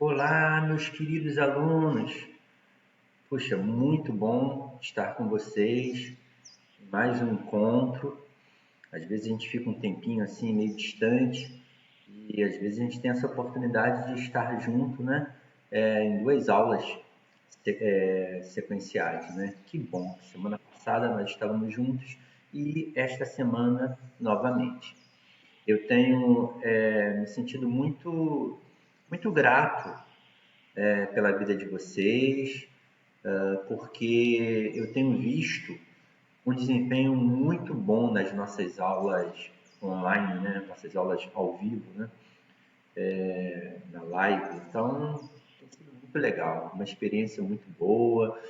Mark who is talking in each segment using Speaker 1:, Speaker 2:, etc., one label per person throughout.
Speaker 1: Olá, meus queridos alunos. Puxa, muito bom estar com vocês em mais um encontro. Às vezes a gente fica um tempinho assim, meio distante, e às vezes a gente tem essa oportunidade de estar junto, né? Em duas aulas sequenciais, né? Que bom! Semana passada nós estávamos juntos e esta semana novamente. Eu tenho me sentido muito grato pela vida de vocês, porque eu tenho visto um desempenho muito bom nas nossas aulas online, né? Nossas aulas ao vivo, né? Na live. Então, tem sido muito legal, uma experiência muito boa.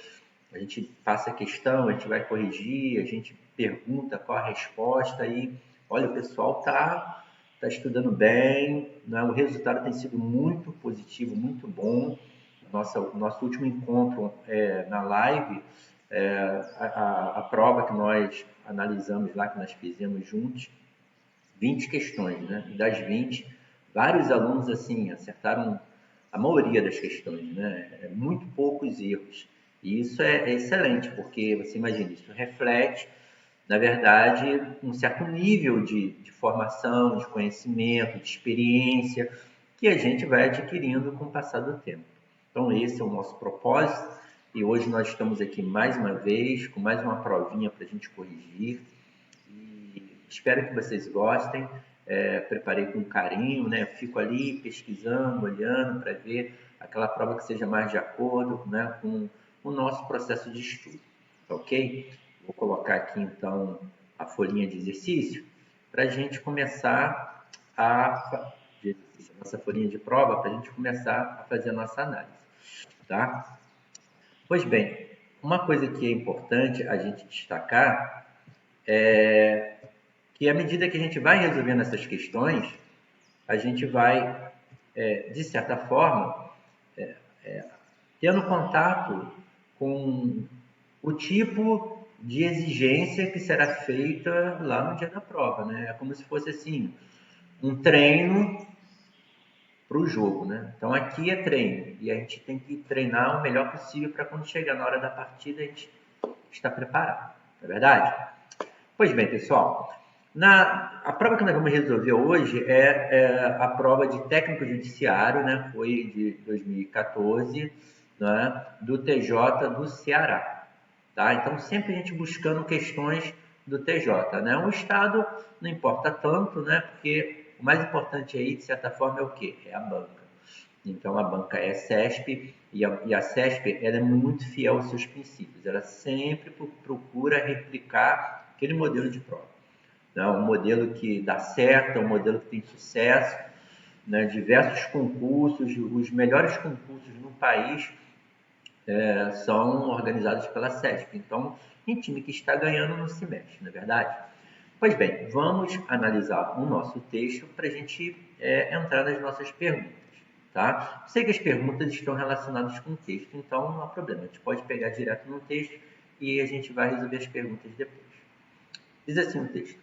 Speaker 1: A gente passa a questão, a gente vai corrigir, a gente pergunta qual a resposta e, olha, o pessoal tá estudando bem, né? O resultado tem sido muito positivo, muito bom. Nosso último encontro na live, a prova que nós analisamos lá, que nós fizemos juntos, 20 questões, né? E das 20, vários alunos assim acertaram a maioria das questões, né? Muito poucos erros. E isso é excelente, porque você imagina, isso reflete, na verdade, um certo nível de formação, de conhecimento, de experiência que a gente vai adquirindo com o passar do tempo. Então, esse é o nosso propósito e hoje nós estamos aqui mais uma vez com mais uma provinha para a gente corrigir. Espero que vocês gostem. Preparei com carinho, né? Fico ali pesquisando, olhando para ver aquela prova que seja mais de acordo, né, com o nosso processo de estudo, ok? Vou colocar aqui então a folhinha de exercício para a gente começar a nossa folhinha de prova para a gente começar a fazer a nossa análise, tá? Pois bem, uma coisa que é importante a gente destacar é que à medida que a gente vai resolvendo essas questões, a gente vai, de certa forma, tendo contato com o tipo de exigência que será feita lá no dia da prova, né? É como se fosse assim, um treino para o jogo, né? Então aqui é treino e a gente tem que treinar o melhor possível para quando chegar na hora da partida a gente estar preparado, não é verdade? Pois bem, pessoal, a prova que nós vamos resolver hoje é a prova de técnico judiciário, né? Foi de 2014, né? Do TJ do Ceará. Tá? Então, sempre a gente buscando questões do TJ. Né? O Estado não importa tanto, né? Porque o mais importante aí, de certa forma, é o quê? É a banca. Então, a banca é a CESP e a CESP ela é muito fiel aos seus princípios. Ela sempre procura replicar aquele modelo de prova. Né? Um modelo que dá certo, um modelo que tem sucesso. Né? Diversos concursos, os melhores concursos no país são organizados pela CESP. Então, em time que está ganhando não se mexe, não é verdade? Pois bem, vamos analisar o nosso texto para a gente entrar nas nossas perguntas. Tá? Sei que as perguntas estão relacionadas com o texto, então não há problema. A gente pode pegar direto no texto e a gente vai resolver as perguntas depois. Diz assim o texto: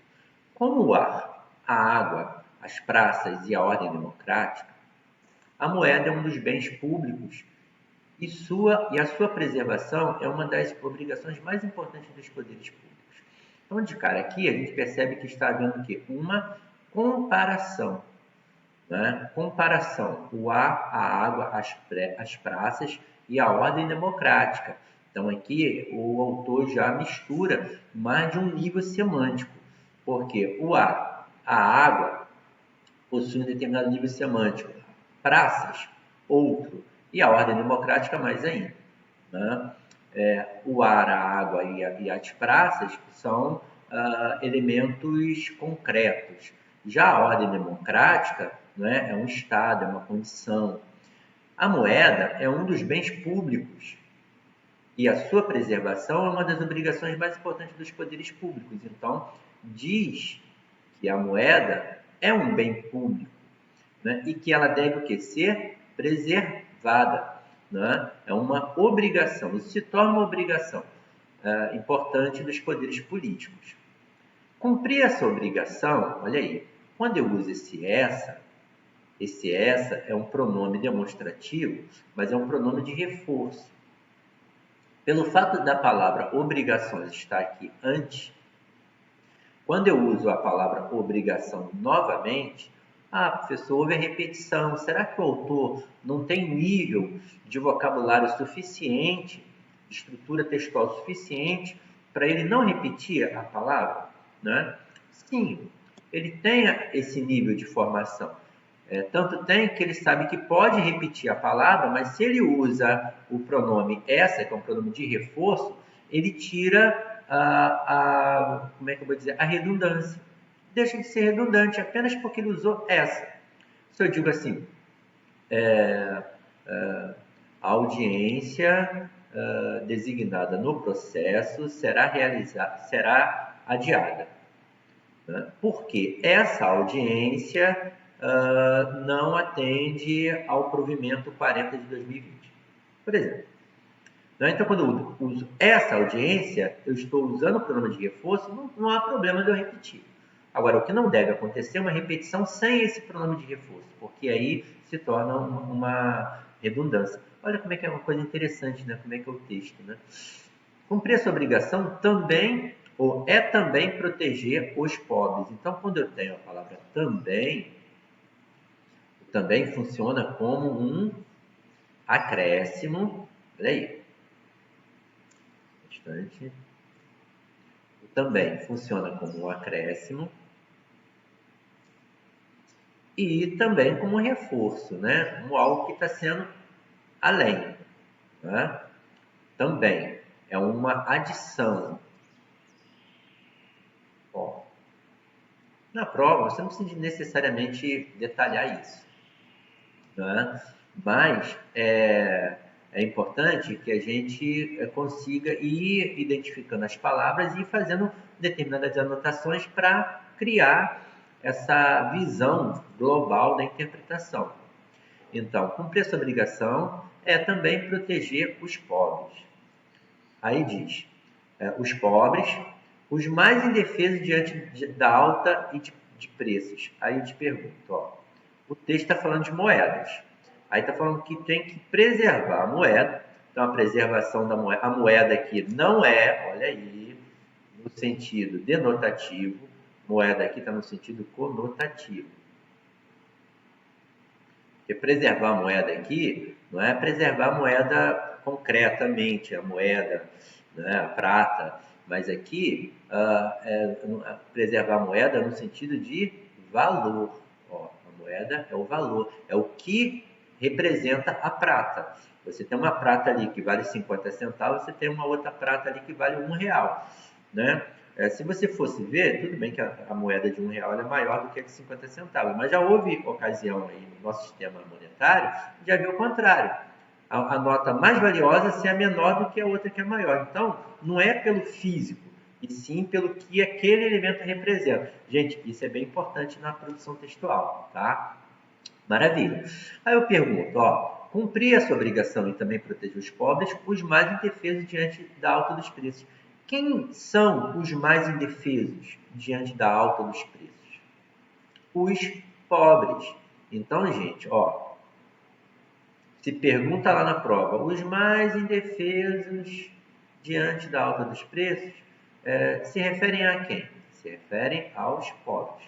Speaker 1: como o ar, a água, as praças e a ordem democrática, a moeda é um dos bens públicos e a sua preservação é uma das obrigações mais importantes dos poderes públicos. Então, de cara aqui, a gente percebe que está havendo o quê? Uma comparação. Né? Comparação, o ar, a água, as praças e a ordem democrática. Então, aqui o autor já mistura mais de um nível semântico, porque o ar, a água, possuem um determinado nível semântico, praças, outro, e a ordem democrática mais ainda. Né? O ar, a água e as praças são elementos concretos. Já a ordem democrática, né, é um estado, é uma condição. A moeda é um dos bens públicos e a sua preservação é uma das obrigações mais importantes dos poderes públicos. Então, diz que a moeda é um bem público, né, e que ela deve o quê? Ser preservada. Né? É uma obrigação, isso se torna uma obrigação importante dos poderes políticos. Cumprir essa obrigação, olha aí, quando eu uso esse essa, Esse essa é um pronome demonstrativo, mas é um pronome de reforço. Pelo fato da palavra obrigações estar aqui antes, quando eu uso a palavra obrigação novamente, professor, houve a repetição. Será que o autor não tem nível de vocabulário suficiente, de estrutura textual suficiente, para ele não repetir a palavra? Né? Sim, ele tem esse nível de formação. Tanto tem que ele sabe que pode repetir a palavra, mas se ele usa o pronome essa, que é um pronome de reforço, ele tira como é que eu vou dizer, a redundância. Deixa de ser redundante apenas porque ele usou essa. Se eu digo assim, a audiência designada no processo será adiada. Né? Porque essa audiência não atende ao provimento 40 de 2020. Por exemplo. Então, quando eu uso essa audiência, eu estou usando o pronome de reforço, não há problema de eu repetir. Agora, o que não deve acontecer é uma repetição sem esse pronome de reforço, porque aí se torna uma redundância. Olha como é que é uma coisa interessante, né? Como é que é o texto, né? Cumprir essa obrigação também, ou é também proteger os pobres. Então, quando eu tenho a palavra também funciona como um acréscimo. Olha aí. Também funciona como um acréscimo e também como um reforço, né? Algo que está sendo além. Né? Também é uma adição. Ó, na prova, você não precisa necessariamente detalhar isso. Né? Mas é importante que a gente consiga ir identificando as palavras e fazendo determinadas anotações para criar essa visão global da interpretação. Então, cumprir essa obrigação é também proteger os pobres. Aí diz, os pobres, os mais indefesos diante da alta e de preços. Aí eu te pergunto, o texto está falando de moedas. Aí está falando que tem que preservar a moeda. Então, a preservação da moeda, a moeda aqui não é, olha aí, no sentido denotativo. Moeda aqui está no sentido conotativo. Porque preservar a moeda aqui não é preservar a moeda concretamente, a moeda, né, a prata, mas aqui preservar a moeda no sentido de valor. A moeda é o valor, é o que representa a prata. Você tem uma prata ali que vale 50 centavos, você tem uma outra prata ali que vale R$1, né? Se você fosse ver, tudo bem que a moeda de R$1 é maior do que a de 50 centavos, mas já houve ocasião aí no nosso sistema monetário de haver o contrário. A nota mais valiosa ser a menor do que a outra que é maior. Então, não é pelo físico, e sim pelo que aquele elemento representa. Gente, isso é bem importante na produção textual, tá? Maravilha. Aí eu pergunto, cumprir essa obrigação e também proteger os pobres, os mais indefesos diante da alta dos preços. Quem são os mais indefesos diante da alta dos preços? Os pobres. Então, gente, se pergunta lá na prova, os mais indefesos diante da alta dos preços, se referem a quem? Se referem aos pobres.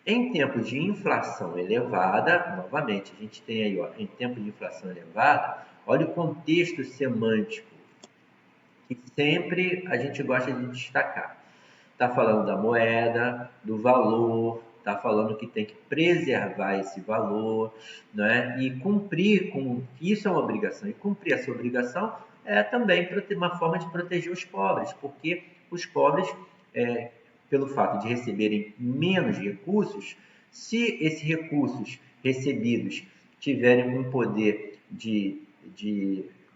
Speaker 1: Em tempos de inflação elevada, novamente, a gente tem aí, em tempo de inflação elevada, olha o contexto semântico que sempre a gente gosta de destacar. Está falando da moeda, do valor, está falando que tem que preservar esse valor, né? E cumprir com isso é uma obrigação. E cumprir essa obrigação é também uma forma de proteger os pobres, porque os pobres, pelo fato de receberem menos recursos, se esses recursos recebidos tiverem um poder de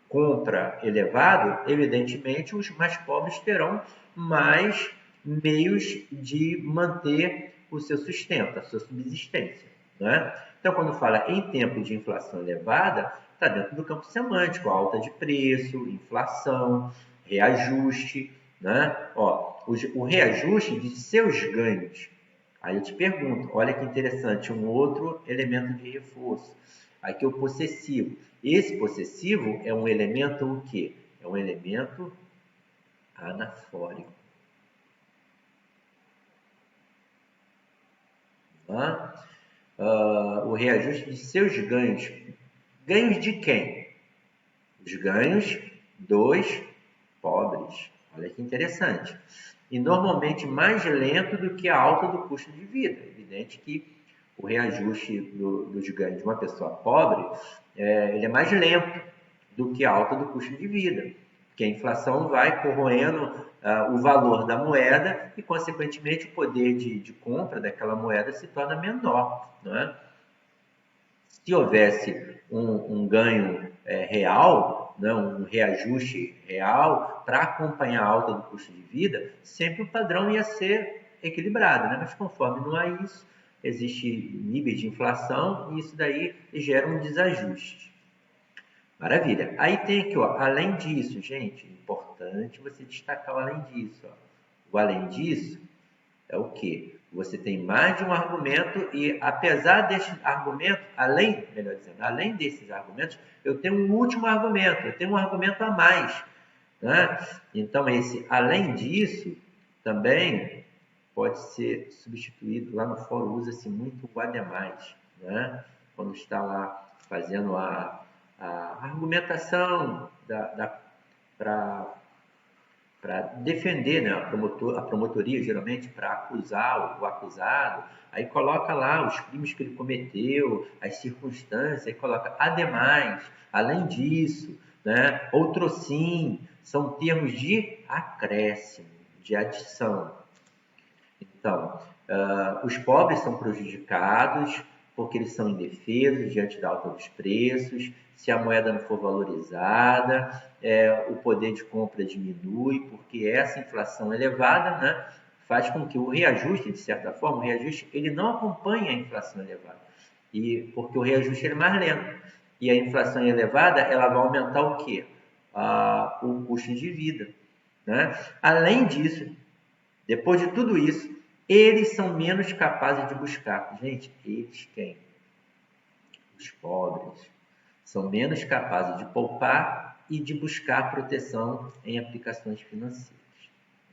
Speaker 1: compra elevado, evidentemente os mais pobres terão mais meios de manter o seu sustento, a sua subsistência. Né? Então, quando fala em tempo de inflação elevada, está dentro do campo semântico, alta de preço, inflação, reajuste. Né? O reajuste de seus ganhos. Aí eu te pergunto, olha que interessante, um outro elemento de reforço. Aqui o possessivo. Esse possessivo é um elemento o quê? É um elemento anafórico. Tá? O reajuste de seus ganhos. Ganhos de quem? Os ganhos dos pobres. Olha que interessante. E normalmente mais lento do que a alta do custo de vida. É evidente que o reajuste dos ganhos de uma pessoa pobre ele é mais lento do que a alta do custo de vida. Porque a inflação vai corroendo o valor da moeda e, consequentemente, o poder de compra daquela moeda se torna menor. Não é? Se houvesse um ganho real, né, um reajuste real para acompanhar a alta do custo de vida, sempre o padrão ia ser equilibrado, né? Mas conforme não há isso, existe níveis de inflação e isso daí gera um desajuste. Maravilha. Aí tem aqui, ó, além disso, gente, importante você destacar o além disso. Ó. O além disso é o quê? Você tem mais de um argumento e, apesar deste argumento, melhor dizendo, além desses argumentos, eu tenho um último argumento, eu tenho um argumento a mais. Né? Então, esse além disso também pode ser substituído. Lá no fórum usa-se muito o ademais, né? Quando está lá fazendo a argumentação para defender, né, a promotoria, geralmente, para acusar o acusado, aí coloca lá os crimes que ele cometeu, as circunstâncias, aí coloca ademais, além disso, né, outrossim, são termos de acréscimo, de adição. Então, os pobres são prejudicados porque eles são indefesos diante da alta dos preços, se a moeda não for valorizada, o poder de compra diminui, porque essa inflação elevada, né, faz com que o reajuste, de certa forma, o reajuste ele não acompanhe a inflação elevada, porque o reajuste é mais lento. E a inflação elevada ela vai aumentar o quê? O custo de vida. Né? Além disso, depois de tudo isso, eles são menos capazes de buscar. Gente, eles quem? Os pobres. São menos capazes de poupar e de buscar proteção em aplicações financeiras.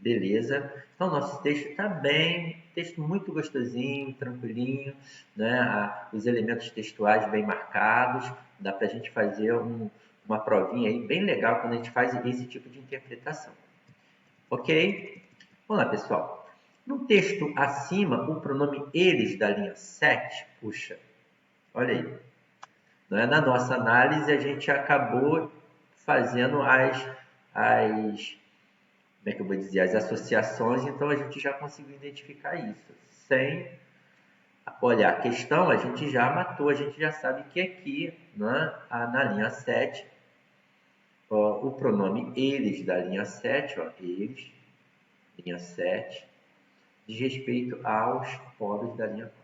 Speaker 1: Beleza? Então, nosso texto está bem, texto muito gostosinho, tranquilinho, né? Os elementos textuais bem marcados, dá para a gente fazer uma provinha aí bem legal quando a gente faz esse tipo de interpretação. Ok? Vamos lá, pessoal. No texto acima, o pronome eles da linha 7, puxa, olha aí. Na nossa análise, a gente acabou fazendo como é que eu vou dizer, as associações, então a gente já conseguiu identificar isso. Sem olhar a questão, a gente já matou, a gente já sabe que aqui, né, na linha 7, o pronome eles da linha 7, ó, eles, linha 7, diz respeito aos pobres da linha 4.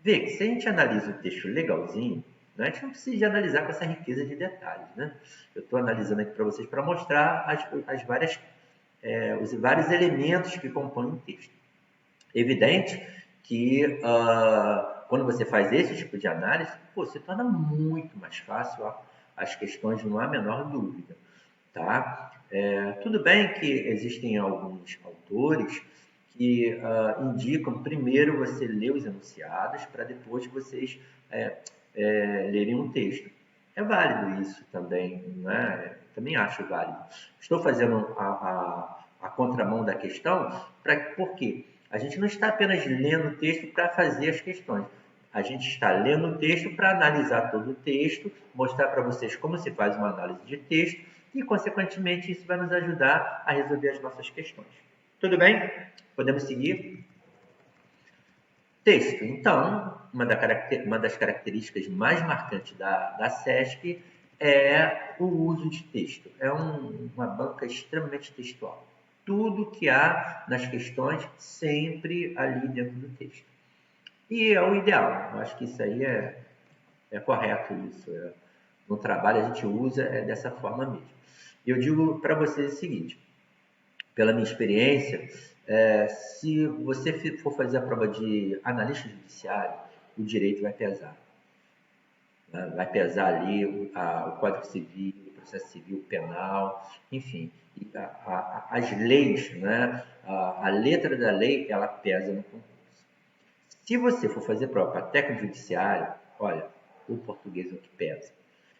Speaker 1: Vê que se a gente analisa o texto legalzinho, né, a gente não precisa de analisar com essa riqueza de detalhes. Né? Eu estou analisando aqui para vocês para mostrar os vários elementos que compõem o texto. Evidente que quando você faz esse tipo de análise, se torna muito mais fácil as questões, não há a menor dúvida. Tá? Tudo bem que existem alguns autores que indicam primeiro você ler os enunciados para depois vocês lerem um texto. É válido isso também, né? Também acho válido. Estou fazendo a contramão da questão, por quê? A gente não está apenas lendo o texto para fazer as questões. A gente está lendo o texto para analisar todo o texto, mostrar para vocês como se faz uma análise de texto e, consequentemente, isso vai nos ajudar a resolver as nossas questões. Tudo bem? Podemos seguir? Texto. Então, uma das características mais marcantes da SESC é o uso de texto. É uma banca extremamente textual. Tudo que há nas questões, sempre ali dentro do texto. E é o ideal. Eu acho que isso aí é correto. Isso. No trabalho a gente usa dessa forma mesmo. E eu digo para vocês o seguinte, pela minha experiência, Se você for fazer a prova de analista judiciário, o direito vai pesar. Né? Vai pesar ali o Código Civil, o processo civil, o penal, enfim. As leis, né? A letra da lei, ela pesa no concurso. Se você for fazer prova para técnico judiciário, olha, o português é o que pesa.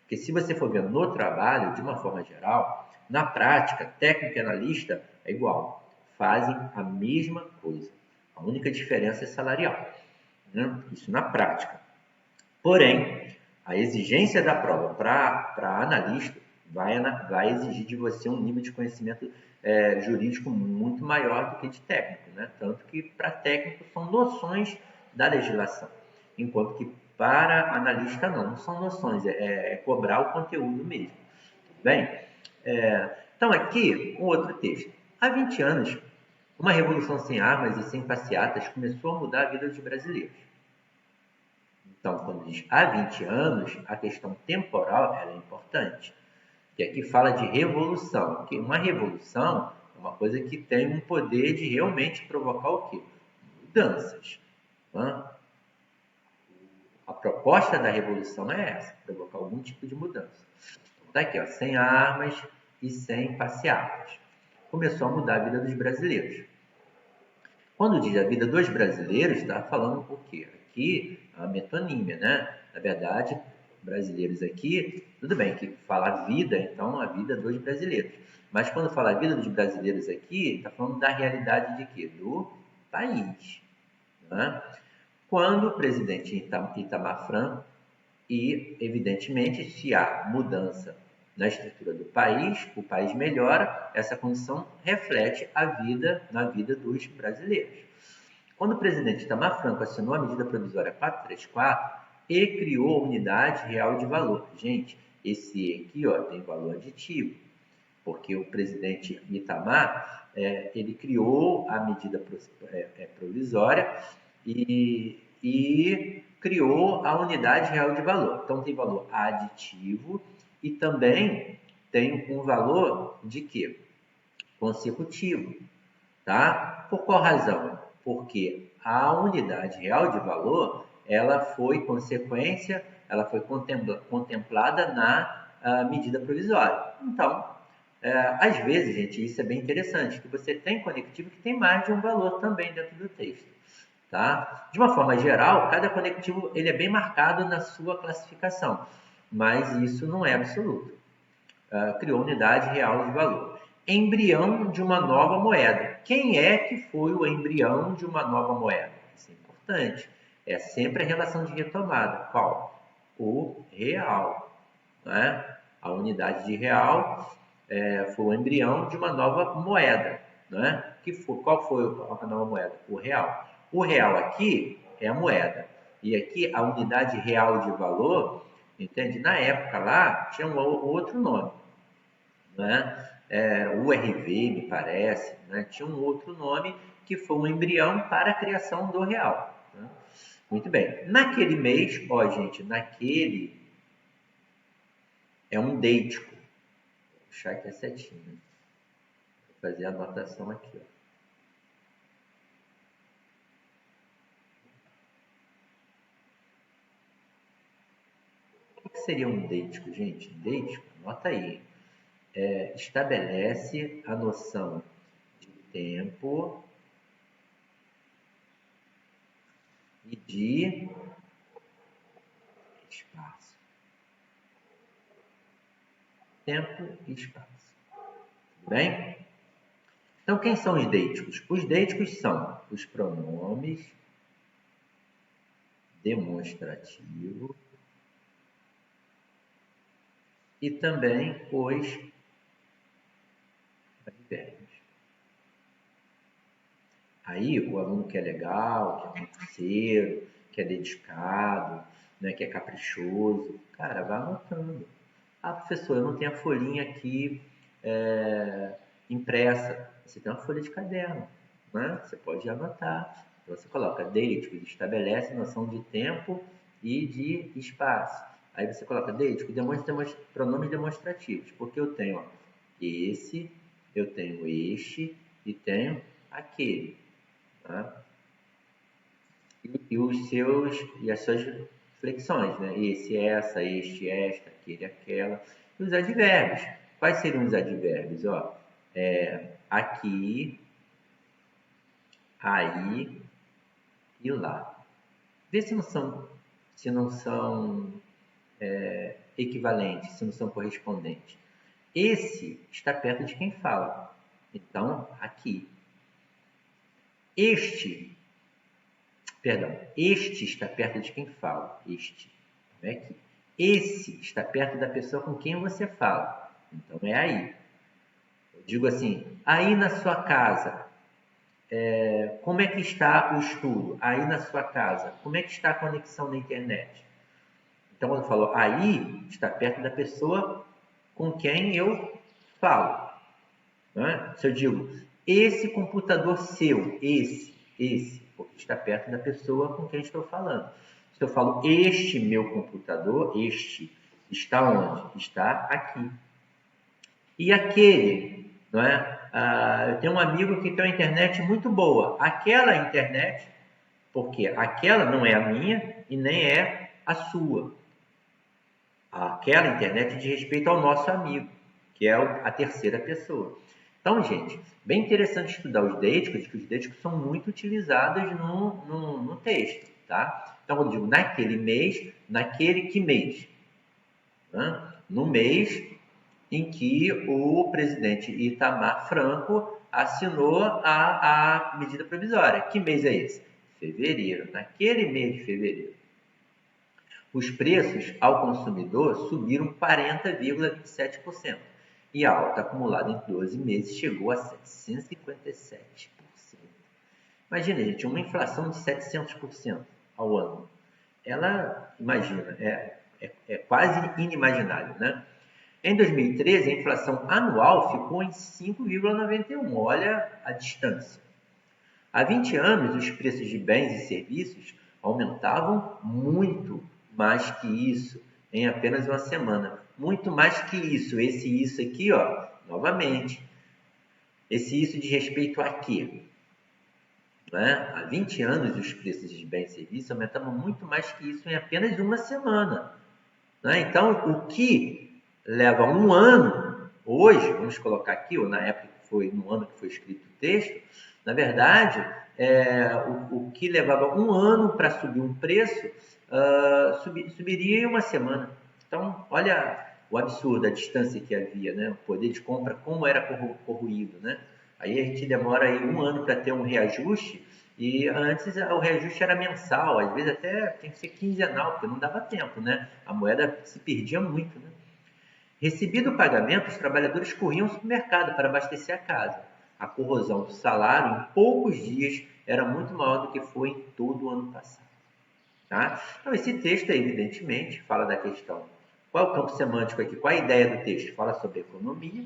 Speaker 1: Porque se você for ver no trabalho, de uma forma geral, na prática, técnico e analista é igual. Fazem a mesma coisa. A única diferença é salarial. Né? Isso na prática. Porém, a exigência da prova para analista vai exigir de você um nível de conhecimento jurídico muito maior do que de técnico. Né? Tanto que para técnico são noções da legislação, enquanto que para analista não são noções, é cobrar o conteúdo mesmo. Tudo bem? Então aqui, um outro texto. Há 20 anos, uma revolução sem armas e sem passeatas começou a mudar a vida dos brasileiros. Então, quando diz há 20 anos, a questão temporal ela é importante. Que aqui fala de revolução. Que uma revolução é uma coisa que tem um poder de realmente provocar o quê? Mudanças. Né? A proposta da revolução é essa, provocar algum tipo de mudança. Está aqui, ó, sem armas e sem passeatas. Começou a mudar a vida dos brasileiros. Quando diz a vida dos brasileiros, está falando o quê? Aqui é uma metonímia, né? Na verdade, brasileiros aqui, tudo bem que fala vida, então a vida dos brasileiros. Mas quando fala a vida dos brasileiros aqui, está falando da realidade de quê? Do país. Né? Quando o presidente Itamar Franco, e evidentemente se há mudança na estrutura do país, o país melhora, essa condição reflete na vida dos brasileiros. Quando o presidente Itamar Franco assinou a medida provisória 434 e criou a unidade real de valor. Gente, esse aqui ó, tem valor aditivo, porque o presidente Itamar ele criou a medida provisória e criou a unidade real de valor. Então tem valor aditivo e também tem um valor de quê? Consecutivo, tá? Por qual razão? Porque a unidade real de valor, ela foi consequência, ela foi contemplada na medida provisória. Então, às vezes, gente, isso é bem interessante, que você tem conectivo que tem mais de um valor também dentro do texto. Tá? De uma forma geral, cada conectivo ele é bem marcado na sua classificação, mas isso não é absoluto. Criou unidade real de valor. Embrião de uma nova moeda. Quem é que foi o embrião de uma nova moeda? Isso é importante. É sempre a relação de retomada. Qual? O real. Né? A unidade de real foi o embrião de uma nova moeda. Né? Qual foi a nova moeda? O real. O real aqui é a moeda. E aqui a unidade real de valor, entende? Na época lá tinha um outro nome. Né? O RV, me parece, né? Tinha um outro nome que foi um embrião para a criação do real. Né? Muito bem. Naquele mês, ó, gente, naquele é um deítico. Vou puxar aqui a setinha. Vou fazer a anotação aqui, ó. O que seria um deítico, gente? Deítico, anota aí. Estabelece a noção de tempo e de espaço. Tempo e espaço. Tudo bem? Então, quem são os deíticos? Os deíticos são os pronomes demonstrativos e também os advérbios. Aí, o aluno que é legal, que é concurseiro, que é dedicado, né, que é caprichoso, cara, vai anotando. Ah, professor, eu não tenho a folhinha aqui impressa. Você tem uma folha de caderno, né? Você pode anotar. Então, você coloca deítico, estabelece noção de tempo e de espaço. Aí você coloca deítico, pronomes demonstrativos, porque eu tenho esse, eu tenho este e tenho aquele. Tá? E as suas flexões, né? Esse, essa, este, esta, aquele, aquela. E os advérbios. Quais seriam os advérbios? Ó, aqui, aí e lá. Vê se não são equivalentes, se não são correspondentes. Esse está perto de quem fala. Então, aqui. Este está perto de quem fala. Este. Não é aqui. Esse está perto da pessoa com quem você fala. Então, é aí. Eu digo assim, aí na sua casa, como é que está o estudo? Aí na sua casa, como é que está a conexão na internet? Então, quando eu falo aí, está perto da pessoa com quem eu falo. Né? Se eu digo, esse computador seu, esse, porque está perto da pessoa com quem estou falando. Se eu falo, este meu computador, este, está onde? Está aqui. E aquele, não é? Eu tenho um amigo que tem uma internet muito boa. Aquela internet, porque aquela não é a minha e nem é a sua. Aquela internet diz respeito ao nosso amigo, que é a terceira pessoa. Então, gente, bem interessante estudar os deíticos, que os deíticos são muito utilizados no texto, tá? Então, quando eu digo naquele mês, naquele que mês? Né? No mês em que o presidente Itamar Franco assinou a medida provisória. Que mês é esse? Fevereiro, naquele mês de fevereiro. Os preços ao consumidor subiram 40,27% e a alta acumulada em 12 meses chegou a 757%. Imagina, gente, uma inflação de 700% ao ano. Ela, imagina, é quase inimaginável, né? Em 2013, a inflação anual ficou em 5,91%. Olha a distância. Há 20 anos, os preços de bens e serviços aumentavam muito mais que isso em apenas uma semana. Muito mais que isso. Esse isso aqui, ó, novamente. Esse isso diz respeito a quê? Né? Há 20 anos, os preços de bens e serviços aumentavam muito mais que isso em apenas uma semana. Né? Então, o que leva um ano, hoje, vamos colocar aqui, ou na época que foi, no ano que foi escrito o texto, na verdade, o que levava um ano para subir um preço, subiria em uma semana. Então, olha o absurdo, a distância que havia, né? O poder de compra, como era corroído, né? Aí a gente demora aí um ano para ter um reajuste, e antes o reajuste era mensal, às vezes até tem que ser quinzenal, porque não dava tempo, né? A moeda se perdia muito, né? Recebido o pagamento, os trabalhadores corriam ao supermercado para abastecer a casa. A corrosão do salário em poucos dias era muito maior do que foi em todo o ano passado. Tá? Então, esse texto, evidentemente, fala da questão. Qual é o campo semântico aqui? Qual é a ideia do texto? Fala sobre economia,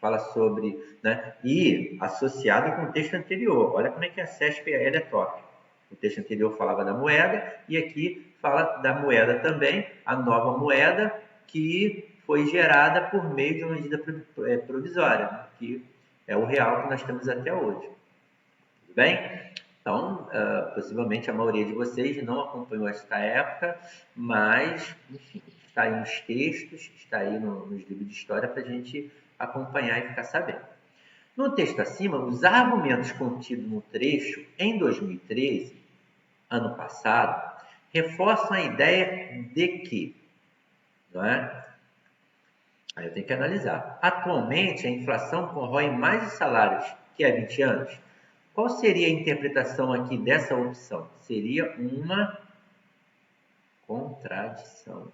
Speaker 1: fala sobre, né, e associado com o texto anterior. Olha como é que a CESP é top. O texto anterior falava da moeda e aqui fala da moeda também, a nova moeda que foi gerada por meio de uma medida provisória, né, que é o real que nós temos até hoje. Tudo bem? Então, possivelmente a maioria de vocês não acompanhou esta época, mas, enfim, está aí nos textos, está aí nos livros de história para a gente acompanhar e ficar sabendo. No texto acima, os argumentos contidos no trecho em 2013, ano passado, reforçam a ideia de que, não é? Aí eu tenho que analisar. Atualmente, a inflação corrói mais os salários que há 20 anos. Qual seria a interpretação aqui dessa opção? Seria uma contradição.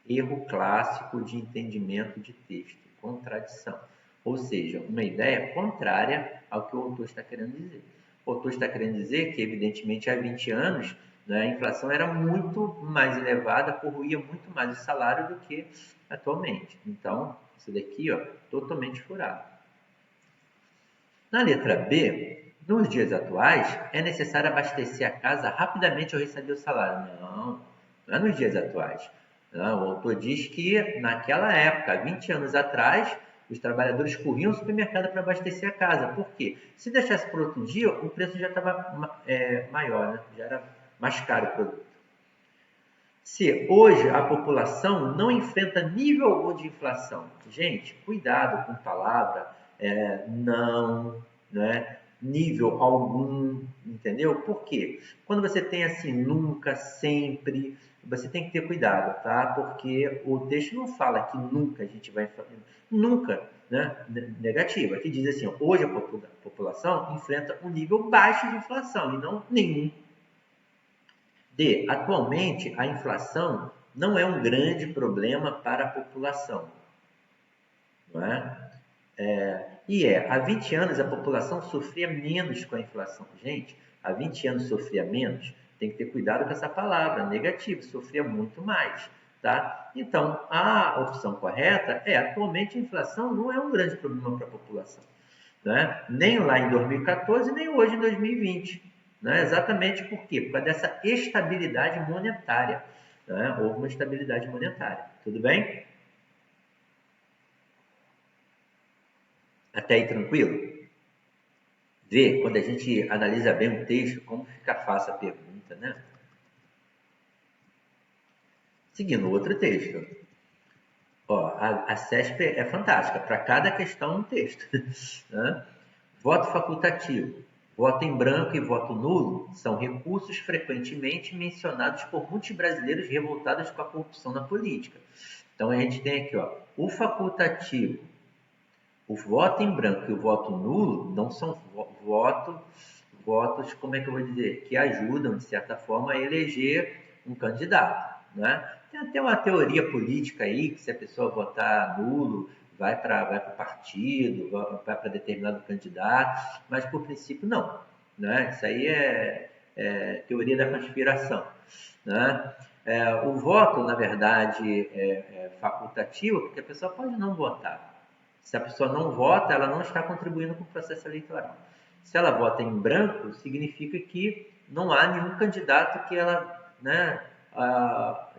Speaker 1: Erro clássico de entendimento de texto. Contradição. Ou seja, uma ideia contrária ao que o autor está querendo dizer. O autor está querendo dizer que, evidentemente, há 20 anos, né, a inflação era muito mais elevada, corroía muito mais o salário do que atualmente. Então, isso daqui, ó, totalmente furado. Na letra B, nos dias atuais, é necessário abastecer a casa rapidamente ao receber o salário. Não é nos dias atuais. Não, o autor diz que naquela época, 20 anos atrás, Os trabalhadores corriam ao supermercado para abastecer a casa. Por quê? Se deixasse para outro dia, o preço já estava maior, né? Já era mais caro o produto. Se hoje a população não enfrenta nível algum de inflação, gente, cuidado com palavra, não, né? Nível algum, entendeu? Por quê? Quando você tem assim, nunca, sempre, você tem que ter cuidado, tá? Porque o texto não fala que nunca a gente vai, nunca, né? Negativo. Aqui diz assim, hoje a população enfrenta um nível baixo de inflação e não nenhum. Atualmente, a inflação não é um grande problema para a população. Não é? Há 20 anos a população sofria menos com a inflação. Gente, há 20 anos sofria menos, tem que ter cuidado com essa palavra, negativo, sofria muito mais. Tá? Então, a opção correta atualmente a inflação não é um grande problema para a população. Né? Nem lá em 2014, nem hoje em 2020. Né? Exatamente por quê? Por causa dessa estabilidade monetária. Né? Houve uma estabilidade monetária. Tudo bem? Até aí tranquilo? Vê, quando a gente analisa bem um texto, como fica fácil a pergunta, né? Seguindo outro texto. Ó, a CESP é fantástica, para cada questão um texto. Né? Voto facultativo. Voto em branco e voto nulo são recursos frequentemente mencionados por muitos brasileiros revoltados com a corrupção na política. Então a gente tem aqui, ó, o facultativo, o voto em branco e o voto nulo não são votos, como é que eu vou dizer, que ajudam, de certa forma, a eleger um candidato. Né? Tem até uma teoria política aí, que se a pessoa votar nulo, vai para o partido, vai para determinado candidato, mas por princípio não. Né? Isso aí é teoria da conspiração. Né? O voto, na verdade, é facultativo, porque a pessoa pode não votar. Se a pessoa não vota, ela não está contribuindo com o processo eleitoral. Se ela vota em branco, significa que não há nenhum candidato que ela, né,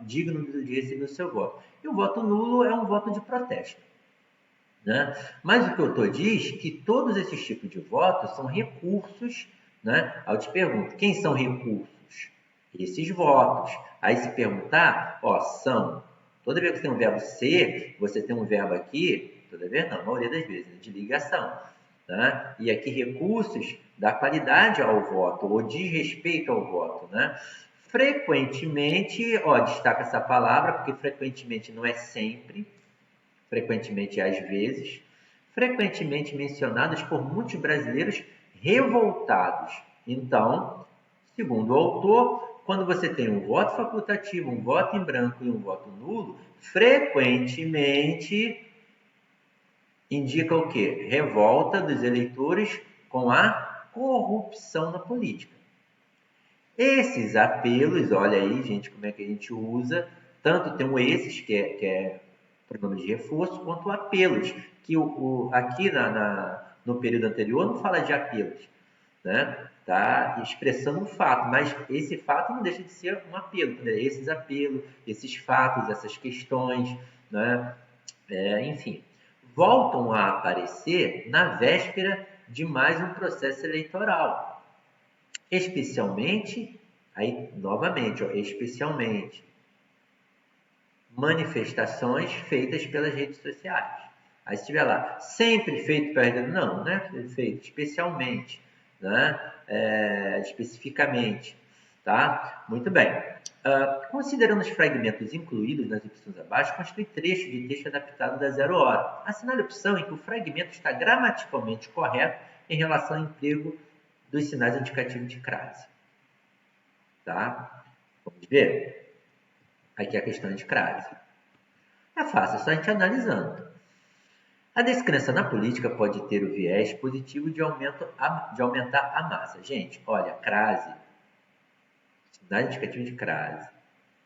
Speaker 1: digno de receber o seu voto. E o voto nulo é um voto de protesto. Né? Mas o que eu estou diz que todos esses tipos de votos são recursos. Né? Aí eu te pergunto, quem são recursos? Esses votos. Aí se perguntar, são. Toda vez que você tem um verbo ser, você tem um verbo aqui, toda vez não, a maioria das vezes, de ligação. Né? E aqui recursos dá qualidade ao voto, ou diz respeito ao voto. Né? Frequentemente, destaca essa palavra, porque frequentemente não é sempre, frequentemente às vezes, frequentemente mencionadas por muitos brasileiros revoltados. Então, segundo o autor, quando você tem um voto facultativo, um voto em branco e um voto nulo, frequentemente indica o quê? Revolta dos eleitores com a corrupção na política. Esses apelos, olha aí, gente, como é que a gente usa, tanto tem o esses, que é pronome de reforço, quanto apelos, que aqui no período anterior não fala de apelos, né? Tá expressando um fato, mas esse fato não deixa de ser um apelo, né? Esses apelos, esses fatos, essas questões, né? Enfim, voltam a aparecer na véspera de mais um processo eleitoral, especialmente, aí novamente, especialmente, manifestações feitas pelas redes sociais. Aí se tiver lá, sempre feito pelas redes, não é feito especialmente, né? Especificamente, tá? Muito bem. Considerando os fragmentos incluídos nas opções abaixo, constitui trecho de texto adaptado da 0 hora. Assinale a opção em que o fragmento está gramaticalmente correto em relação ao emprego dos sinais indicativos de crase. Tá? Vamos ver? Aqui a questão de crase. É fácil, é só a gente analisando. A descrença na política pode ter o viés positivo de aumentar a massa. Gente, olha, crase, sinal indicativo de crase.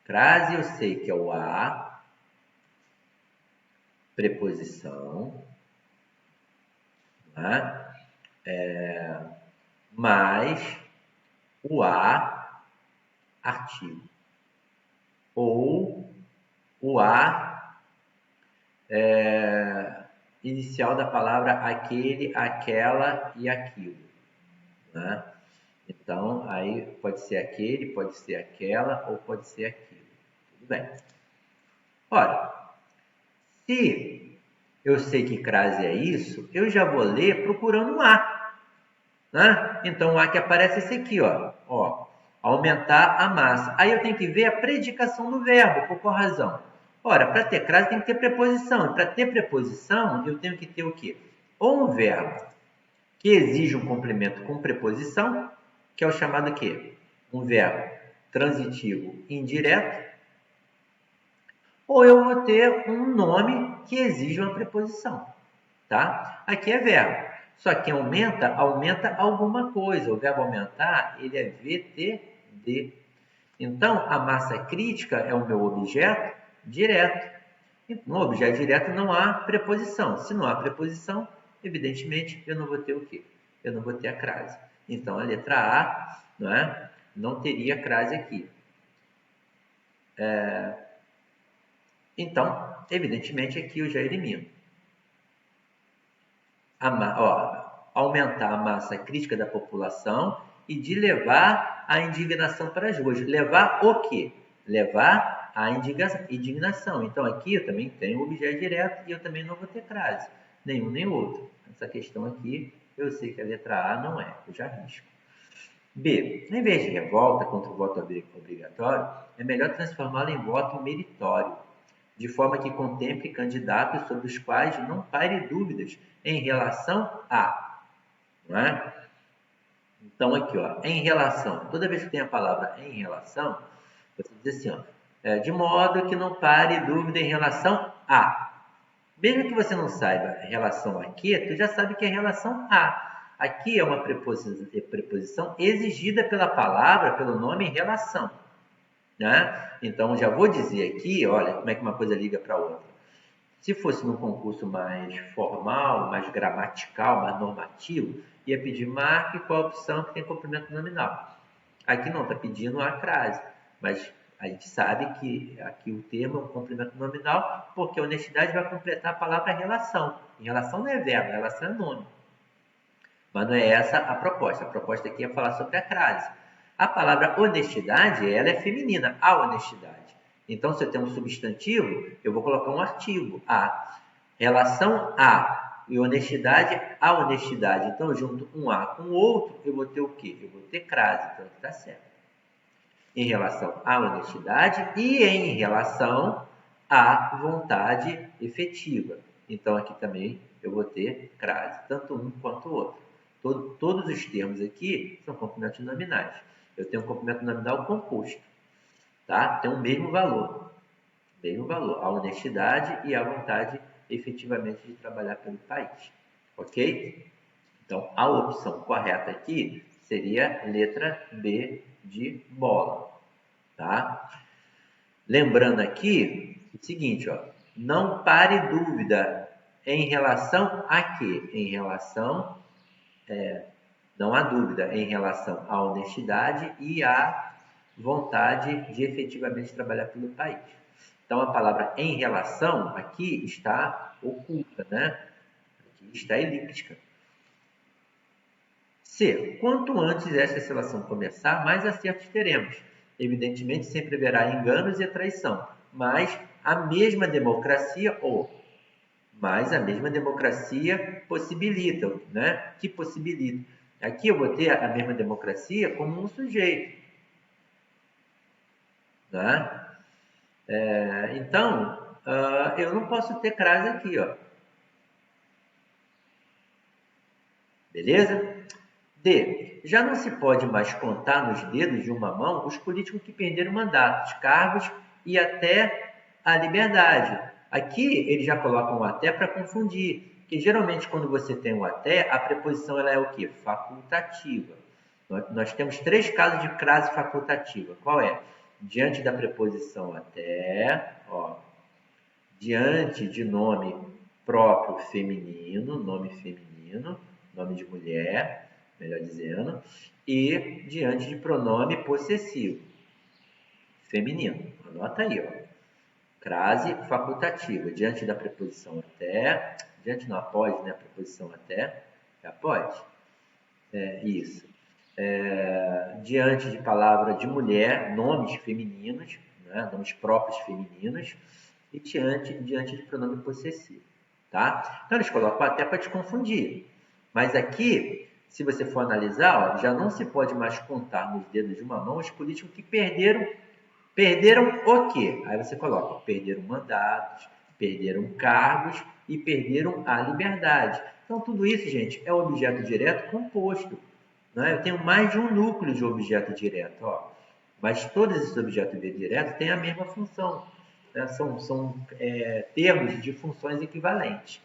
Speaker 1: Crase eu sei que é o a, preposição, né? Mais o a, artigo. Ou o a inicial da palavra aquele, aquela e aquilo, né? Então, aí pode ser aquele, pode ser aquela ou pode ser aquilo. Tudo bem. Ora, se eu sei que crase é isso, eu já vou ler procurando um A, né? Então, o A que aparece é esse aqui, ó, aumentar a massa. Aí eu tenho que ver a predicação do verbo, por qual razão? Ora, para ter crase tem que ter preposição. E para ter preposição, eu tenho que ter o quê? Ou um verbo que exige um complemento com preposição, que é o chamado quê? Um verbo transitivo indireto, ou eu vou ter um nome que exige uma preposição, tá? Aqui é verbo. Só que aumenta alguma coisa. O verbo aumentar, ele é VTD. Então, a massa crítica é o meu objeto direto. No objeto direto não há preposição. Se não há preposição, evidentemente, eu não vou ter o quê? Eu não vou ter a crase. Então, a letra A, não teria crase aqui. Então, evidentemente, aqui eu já elimino. Aumentar a massa crítica da população e de levar a indignação para as ruas. Levar o quê? Levar a indignação. Então, aqui eu também tenho o objeto direto e eu também não vou ter crase. Nenhum nem outro. Essa questão aqui, eu sei que a letra A não é. Eu já risco. B. Em vez de revolta contra o voto obrigatório, é melhor transformá-lo em voto meritório, de forma que contemple candidatos sobre os quais não paire dúvidas em relação a. Não é? Então, aqui, em relação. Toda vez que tem a palavra em relação, você diz assim, de modo que não pare dúvida em relação a. Mesmo que você não saiba relação a que, tu já sabe que é relação a. Aqui é uma preposição exigida pela palavra, pelo nome em relação. Né? Então, já vou dizer aqui, olha, como é que uma coisa liga para a outra. Se fosse num concurso mais formal, mais gramatical, mais normativo, ia pedir marque qual a opção que tem complemento nominal. Aqui não, está pedindo a crase, mas a gente sabe que aqui o termo é um complemento nominal, porque a honestidade vai completar a palavra relação. Em relação não é verbo, relação é nome. Mas não é essa a proposta. A proposta aqui é falar sobre a crase. A palavra honestidade, ela é feminina, a honestidade. Então, se eu tenho um substantivo, eu vou colocar um artigo, a. Relação a e honestidade, a honestidade. Então, eu junto um a com o outro, eu vou ter o quê? Eu vou ter crase. Então, aqui está certo. Em relação à honestidade e em relação à vontade efetiva. Então, aqui também eu vou ter crase, tanto um quanto o outro. Todos os termos aqui são complementos nominais. Eu tenho um complemento nominal composto, tá? Tem o mesmo valor. A honestidade e a vontade efetivamente de trabalhar pelo país. Ok? Então, a opção correta aqui seria letra B de bola. Tá? Lembrando aqui o seguinte, não pare dúvida em relação a quê? Em relação, não há dúvida em relação à honestidade e à vontade de efetivamente trabalhar pelo país. Então, a palavra em relação aqui está oculta, né? Aqui está elíptica. C. Quanto antes esta relação começar, mais acertos teremos. Evidentemente, sempre haverá enganos e traição, mas a mesma democracia possibilita, né? Que possibilita. Aqui eu vou ter a mesma democracia como um sujeito, né? Então, eu não posso ter crase aqui, Beleza? D. Já não se pode mais contar nos dedos de uma mão os políticos que perderam mandatos, cargos e até a liberdade. Aqui eles já colocam o até para confundir, que geralmente quando você tem o até, a preposição ela é o quê? Facultativa. Nós temos 3 casos de crase facultativa. Qual é? Diante da preposição até, diante de nome próprio feminino, nome de mulher, melhor dizendo, e diante de pronome possessivo, feminino. Anota aí, Crase facultativa, diante da preposição até, Diante não, após, né? Preposição até, é após. Isso. Diante de palavra de mulher, nomes femininos, né? Nomes próprios femininos, e diante de pronome possessivo. Tá? Então eles colocam até para te confundir. Mas aqui, se você for analisar, ó, já não se pode mais contar nos dedos de uma mão os políticos que perderam o quê? Aí você coloca, perderam mandatos, perderam cargos e perderam a liberdade. Então tudo isso, gente, é objeto direto composto. Né? Eu tenho mais de um núcleo de objeto direto, ó. Mas todos esses objetos diretos têm a mesma função. Né? São termos de funções equivalentes.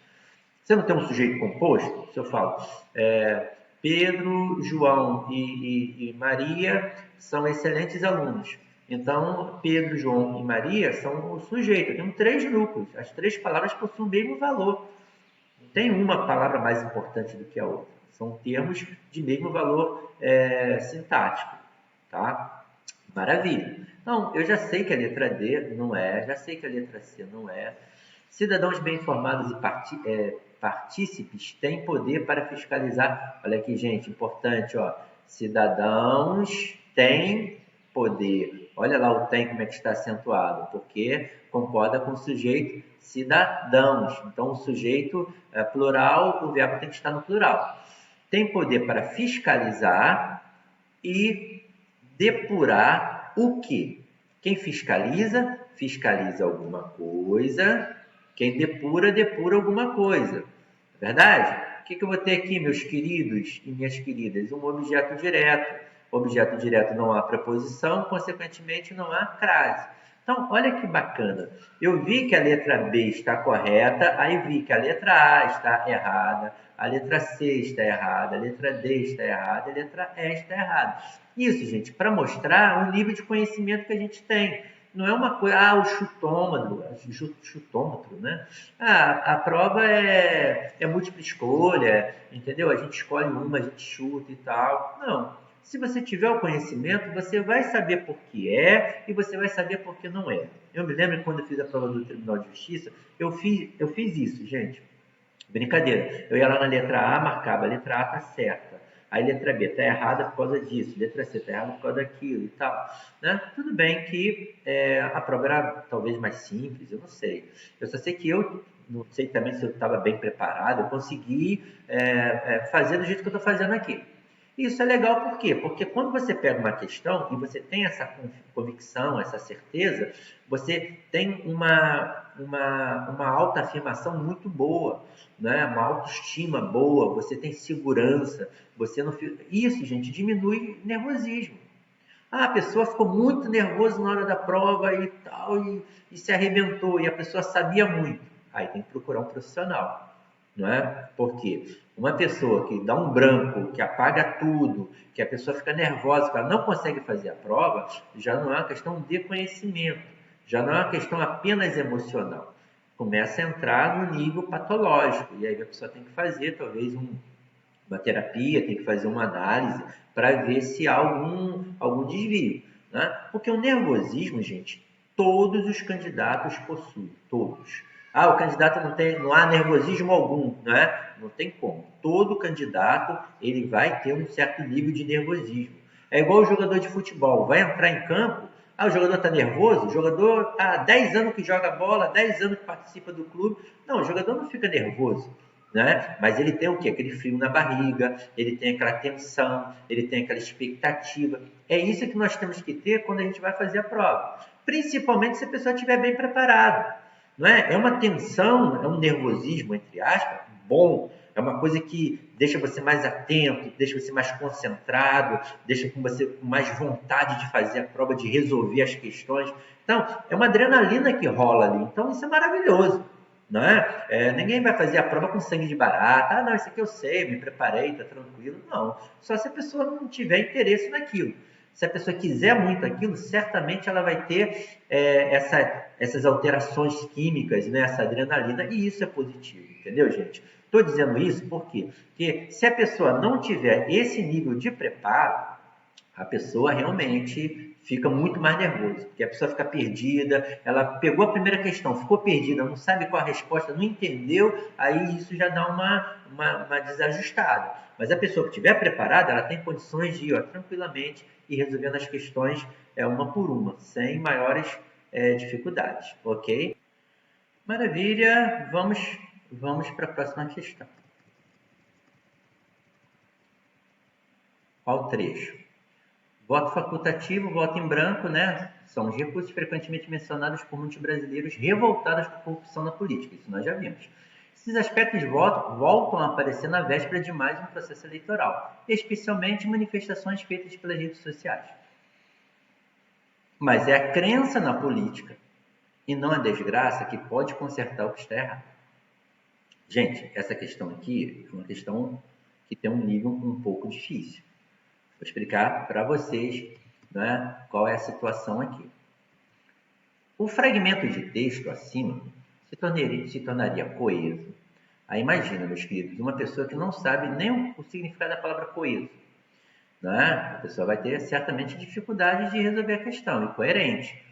Speaker 1: Você não tem um sujeito composto? Se eu falo Pedro, João e Maria são excelentes alunos. Então, Pedro, João e Maria são o sujeito. Eu tenho 3 núcleos. As 3 palavras possuem o mesmo valor. Não tem uma palavra mais importante do que a outra. São termos de mesmo valor sintático. Tá? Maravilha. Então, eu já sei que a letra D não é, já sei que a letra C não é. Cidadãos bem informados e partícipes têm poder para fiscalizar. Olha aqui, gente, importante, ó. Cidadãos têm poder. Olha lá o tem como é que está acentuado, porque concorda com o sujeito cidadãos. Então, o sujeito é plural, o verbo tem que estar no plural. Tem poder para fiscalizar e depurar o quê? Quem fiscaliza, fiscaliza alguma coisa. Quem depura, depura alguma coisa. Verdade? O que eu vou ter aqui, meus queridos e minhas queridas? Um objeto direto. Objeto direto não há preposição, consequentemente não há crase. Então, olha que bacana. Eu vi que a letra B está correta, aí vi que a letra A está errada, a letra C está errada, a letra D está errada, a letra E está errada. Isso, gente, para mostrar o nível de conhecimento que a gente tem. Não é uma coisa, o chutômetro, né? A prova é múltipla escolha, entendeu? A gente escolhe uma, a gente chuta e tal. Não. Se você tiver o conhecimento, você vai saber por que é e você vai saber por que não é. Eu me lembro que quando eu fiz a prova do Tribunal de Justiça, eu fiz isso, gente. Brincadeira. Eu ia lá na letra A, marcava, a letra A está certa. Aí letra B está errada por causa disso, letra C está errada por causa daquilo e tal. Né? Tudo bem que a prova era talvez mais simples, eu não sei. Eu só sei que eu, não sei também se eu estava bem preparado, eu consegui fazer do jeito que eu estou fazendo aqui. Isso é legal por quê? Porque quando você pega uma questão e você tem essa convicção, essa certeza, você tem uma autoafirmação muito boa, né? Uma autoestima boa, você tem segurança, você não fica... Isso, gente, diminui nervosismo. A pessoa ficou muito nervosa na hora da prova e tal, e se arrebentou, e a pessoa sabia muito. Aí tem que procurar um profissional. Não é? Porque uma pessoa que dá um branco, que apaga tudo, que a pessoa fica nervosa, que ela não consegue fazer a prova, já não é uma questão de conhecimento, já não é uma questão apenas emocional. Começa a entrar no nível patológico, e aí a pessoa tem que fazer talvez uma terapia, tem que fazer uma análise para ver se há algum desvio. Né? Porque o nervosismo, gente, todos os candidatos possuem, todos. O candidato não há nervosismo algum, né? Não tem como. Todo candidato ele vai ter um certo nível de nervosismo. É igual o jogador de futebol, vai entrar em campo, o jogador está nervoso, o jogador há 10 anos que joga bola, 10 anos que participa do clube. Não, o jogador não fica nervoso. Né? Mas ele tem o quê? Aquele frio na barriga, ele tem aquela tensão, ele tem aquela expectativa. É isso que nós temos que ter quando a gente vai fazer a prova. Principalmente se a pessoa estiver bem preparada. Não é? É uma tensão, é um nervosismo, entre aspas, bom. É uma coisa que deixa você mais atento, deixa você mais concentrado, deixa você com mais vontade de fazer a prova, de resolver as questões. Então, é uma adrenalina que rola ali. Então, isso é maravilhoso. Não é? Ninguém vai fazer a prova com sangue de barata. Não, isso aqui eu sei, me preparei, está tranquilo. Não, só se a pessoa não tiver interesse naquilo. Se a pessoa quiser muito aquilo, certamente ela vai ter essas alterações químicas, né? Essa adrenalina, e isso é positivo, entendeu, gente? Estou dizendo isso por quê? Porque se a pessoa não tiver esse nível de preparo, a pessoa realmente fica muito mais nervoso, porque a pessoa fica perdida, ela pegou a primeira questão, ficou perdida, não sabe qual a resposta, não entendeu, aí isso já dá uma desajustada. Mas a pessoa que estiver preparada, ela tem condições de ir tranquilamente e resolvendo as questões uma por uma, sem maiores dificuldades, ok? Maravilha, vamos para a próxima questão. Qual trecho? Voto facultativo, voto em branco, né? São os recursos frequentemente mencionados por muitos brasileiros revoltados com a corrupção na política. Isso nós já vimos. Esses aspectos voltam a aparecer na véspera de mais um processo eleitoral, especialmente manifestações feitas pelas redes sociais. Mas é a crença na política e não a desgraça que pode consertar o que está errado. Gente, essa questão aqui é uma questão que tem um nível um pouco difícil. Vou explicar para vocês, né, qual é a situação aqui. O fragmento de texto acima se tornaria coeso. Aí imagina, meus queridos, uma pessoa que não sabe nem o significado da palavra coeso. Né? A pessoa vai ter certamente dificuldade de resolver a questão, e coerente.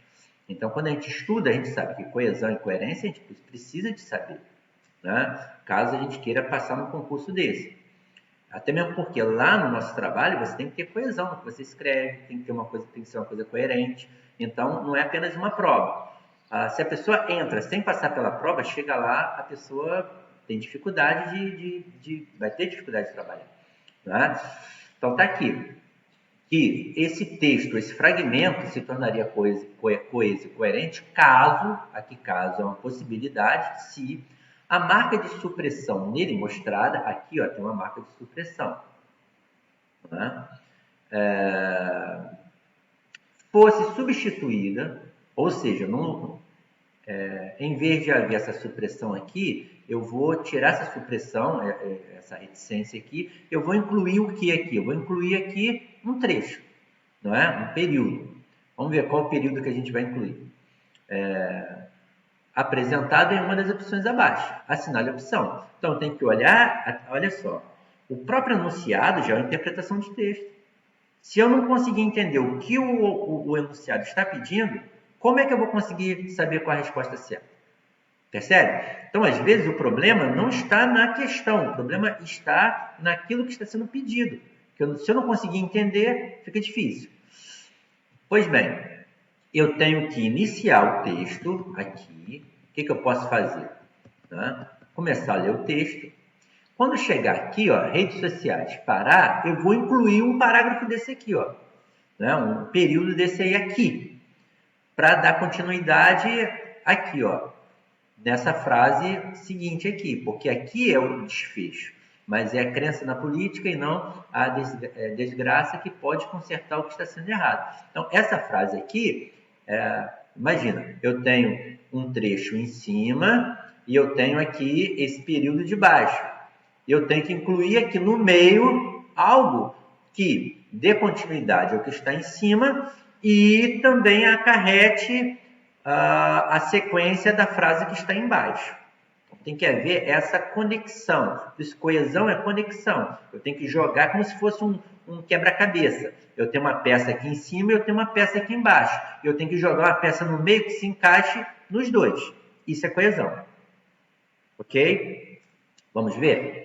Speaker 1: Então, quando a gente estuda, a gente sabe que coesão e coerência a gente precisa de saber, né? Caso a gente queira passar num concurso desse. Até mesmo porque lá no nosso trabalho você tem que ter coesão no que você escreve, tem que ter tem que ser uma coisa coerente. Então, não é apenas uma prova. Se a pessoa entra sem passar pela prova, chega lá, a pessoa tem dificuldade vai ter dificuldade de trabalhar. Né? Então, está aqui que esse texto, esse fragmento se tornaria coeso e coerente caso é uma possibilidade, se a marca de supressão nele mostrada, aqui tem uma marca de supressão, né? Fosse substituída, ou seja, em vez de haver essa supressão aqui, eu vou tirar essa supressão, essa reticência aqui, eu vou incluir o que aqui? Eu vou incluir aqui um trecho, não é? Um período. Vamos ver qual período que a gente vai incluir. Apresentado em uma das opções abaixo. Assinale a opção. Então, tem que olhar, olha só, o próprio enunciado já é uma interpretação de texto. Se eu não conseguir entender o que o enunciado está pedindo, como é que eu vou conseguir saber qual a resposta certa? Percebe? Então, às vezes, o problema não está na questão, o problema está naquilo que está sendo pedido. Se eu não conseguir entender, fica difícil. Pois bem, eu tenho que iniciar o texto aqui. O que eu posso fazer? Né? Começar a ler o texto. Quando chegar aqui, redes sociais, parar, eu vou incluir um parágrafo desse aqui, né? Um período desse aí aqui, para dar continuidade aqui, nessa frase seguinte aqui, porque aqui é o desfecho, mas é a crença na política e não a desgraça que pode consertar o que está sendo errado. Então, essa frase aqui, imagina, eu tenho um trecho em cima e eu tenho aqui esse período de baixo. Eu tenho que incluir aqui no meio algo que dê continuidade ao que está em cima e também acarrete a sequência da frase que está embaixo. Então, tem que haver essa conexão. Por isso, coesão é conexão. Eu tenho que jogar como se fosse um quebra-cabeça. Eu tenho uma peça aqui em cima e eu tenho uma peça aqui embaixo. Eu tenho que jogar uma peça no meio que se encaixe nos dois. Isso é coesão. Ok? Vamos ver?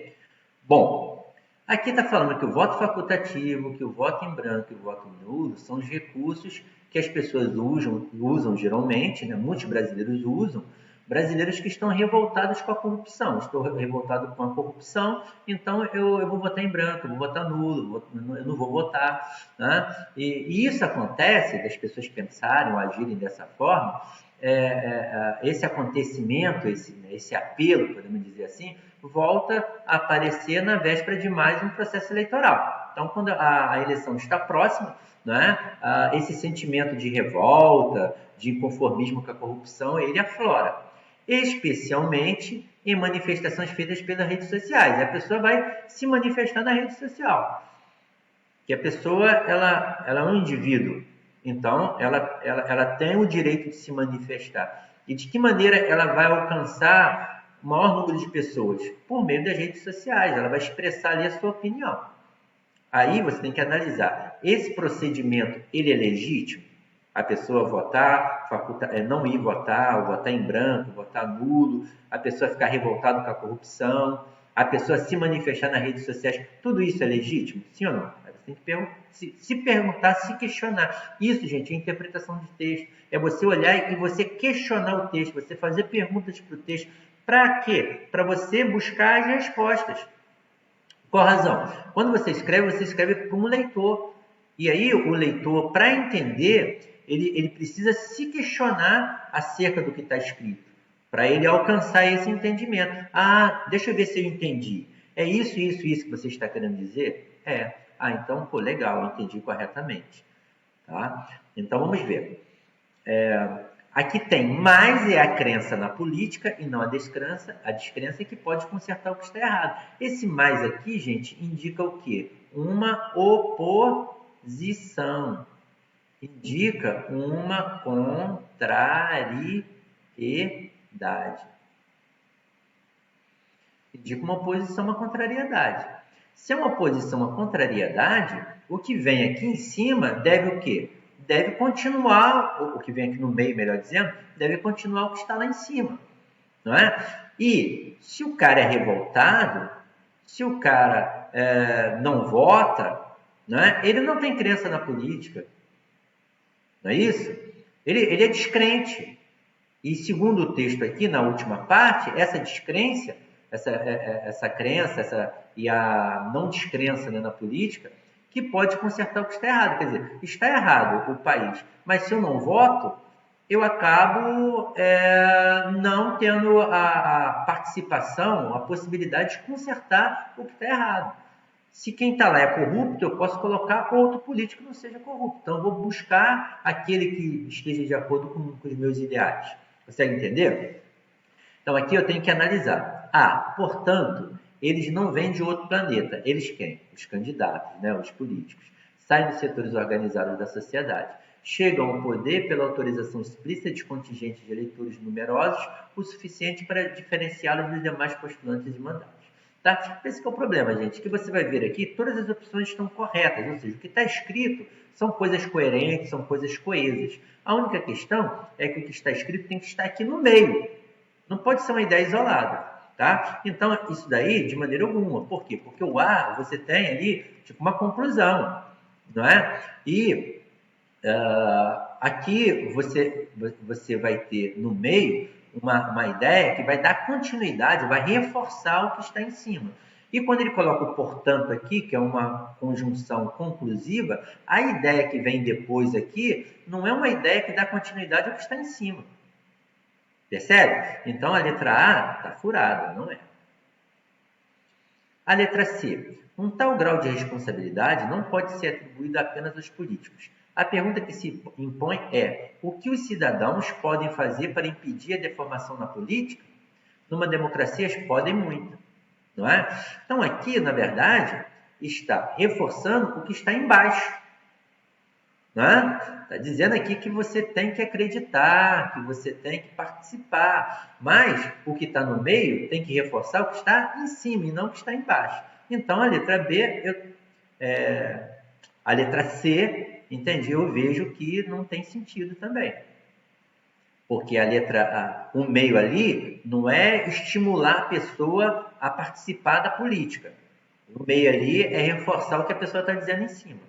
Speaker 1: Bom, aqui está falando que o voto facultativo, que o voto em branco e o voto nulo são os recursos que as pessoas usam geralmente, né? Muitos brasileiros usam, brasileiros que estão revoltados com a corrupção. Estou revoltado com a corrupção, então eu vou votar em branco, eu vou votar nulo, eu não vou votar. Né? E isso acontece, das pessoas pensarem ou agirem dessa forma, esse acontecimento, esse apelo, podemos dizer assim, volta a aparecer na véspera de mais um processo eleitoral. Então, quando a eleição está próxima, né, esse sentimento de revolta, de inconformismo com a corrupção, ele aflora, especialmente em manifestações feitas pelas redes sociais. A pessoa vai se manifestar na rede social, que a pessoa ela é um indivíduo, então ela tem o direito de se manifestar. E de que maneira ela vai alcançar o maior número de pessoas? Por meio das redes sociais, ela vai expressar ali a sua opinião. Aí você tem que analisar, esse procedimento, ele é legítimo? A pessoa votar, não ir votar, ou votar em branco, votar nulo, a pessoa ficar revoltada com a corrupção, a pessoa se manifestar nas redes sociais, tudo isso é legítimo? Sim ou não? Você tem que se perguntar, se questionar. Isso, gente, é interpretação de texto. É você olhar e você questionar o texto, você fazer perguntas para o texto. Para quê? Para você buscar as respostas. Qual a razão? Quando você escreve para um leitor. E aí o leitor, para entender, ele precisa se questionar acerca do que está escrito, para ele alcançar esse entendimento. Ah, deixa eu ver se eu entendi. É isso que você está querendo dizer? É. Ah, então, pô, legal, eu entendi corretamente. Tá? Então, vamos ver. Aqui tem mais é a crença na política e não a descrença é que pode consertar o que está errado. Esse mais aqui, gente, indica o quê? Uma oposição. Indica uma contrariedade. Indica uma oposição, uma contrariedade. Se é uma oposição, uma contrariedade, o que vem aqui em cima deve o quê? Deve continuar, o que vem aqui no meio, melhor dizendo, deve continuar o que está lá em cima. Não é? E se o cara é revoltado, se o cara não vota, não é? Ele não tem crença na política. Não é isso? Ele é descrente. E segundo o texto aqui, na última parte, essa descrença, essa crença e a não descrença, né, na política, que pode consertar o que está errado. Quer dizer, está errado o país, mas se eu não voto, eu acabo não tendo a participação, a possibilidade de consertar o que está errado. Se quem está lá é corrupto, eu posso colocar outro político que não seja corrupto. Então, eu vou buscar aquele que esteja de acordo com os meus ideais. Consegue entender? Então, aqui eu tenho que analisar. Portanto, eles não vêm de outro planeta. Eles quem? Os candidatos, né? Os políticos. Saem dos setores organizados da sociedade. Chegam ao poder pela autorização explícita de contingentes de eleitores numerosos, o suficiente para diferenciá-los dos demais postulantes de mandatos. Tá? Esse que é o problema, gente, que você vai ver aqui, todas as opções estão corretas, ou seja, o que está escrito são coisas coerentes, são coisas coesas. A única questão é que o que está escrito tem que estar aqui no meio, não pode ser uma ideia isolada, tá? Então, isso daí, de maneira alguma. Por quê? Porque o A, você tem ali, tipo, uma conclusão, não é? E aqui você vai ter no meio uma ideia que vai dar continuidade, vai reforçar o que está em cima. E quando ele coloca o portanto aqui, que é uma conjunção conclusiva, a ideia que vem depois aqui não é uma ideia que dá continuidade ao que está em cima. Percebe? Então a letra A está furada, não é? A letra C. Um tal grau de responsabilidade não pode ser atribuído apenas aos políticos. A pergunta que se impõe é: o que os cidadãos podem fazer para impedir a deformação na política? Numa democracia, eles podem muito, não é? Então, aqui, na verdade, está reforçando o que está embaixo. Não é? Está dizendo aqui que você tem que acreditar, que você tem que participar, mas o que está no meio tem que reforçar o que está em cima e não o que está embaixo. Então, a letra B, a letra C, entendi, eu vejo que não tem sentido também. Porque a letra A, o meio ali, não é estimular a pessoa a participar da política. O meio ali é reforçar o que a pessoa está dizendo em cima.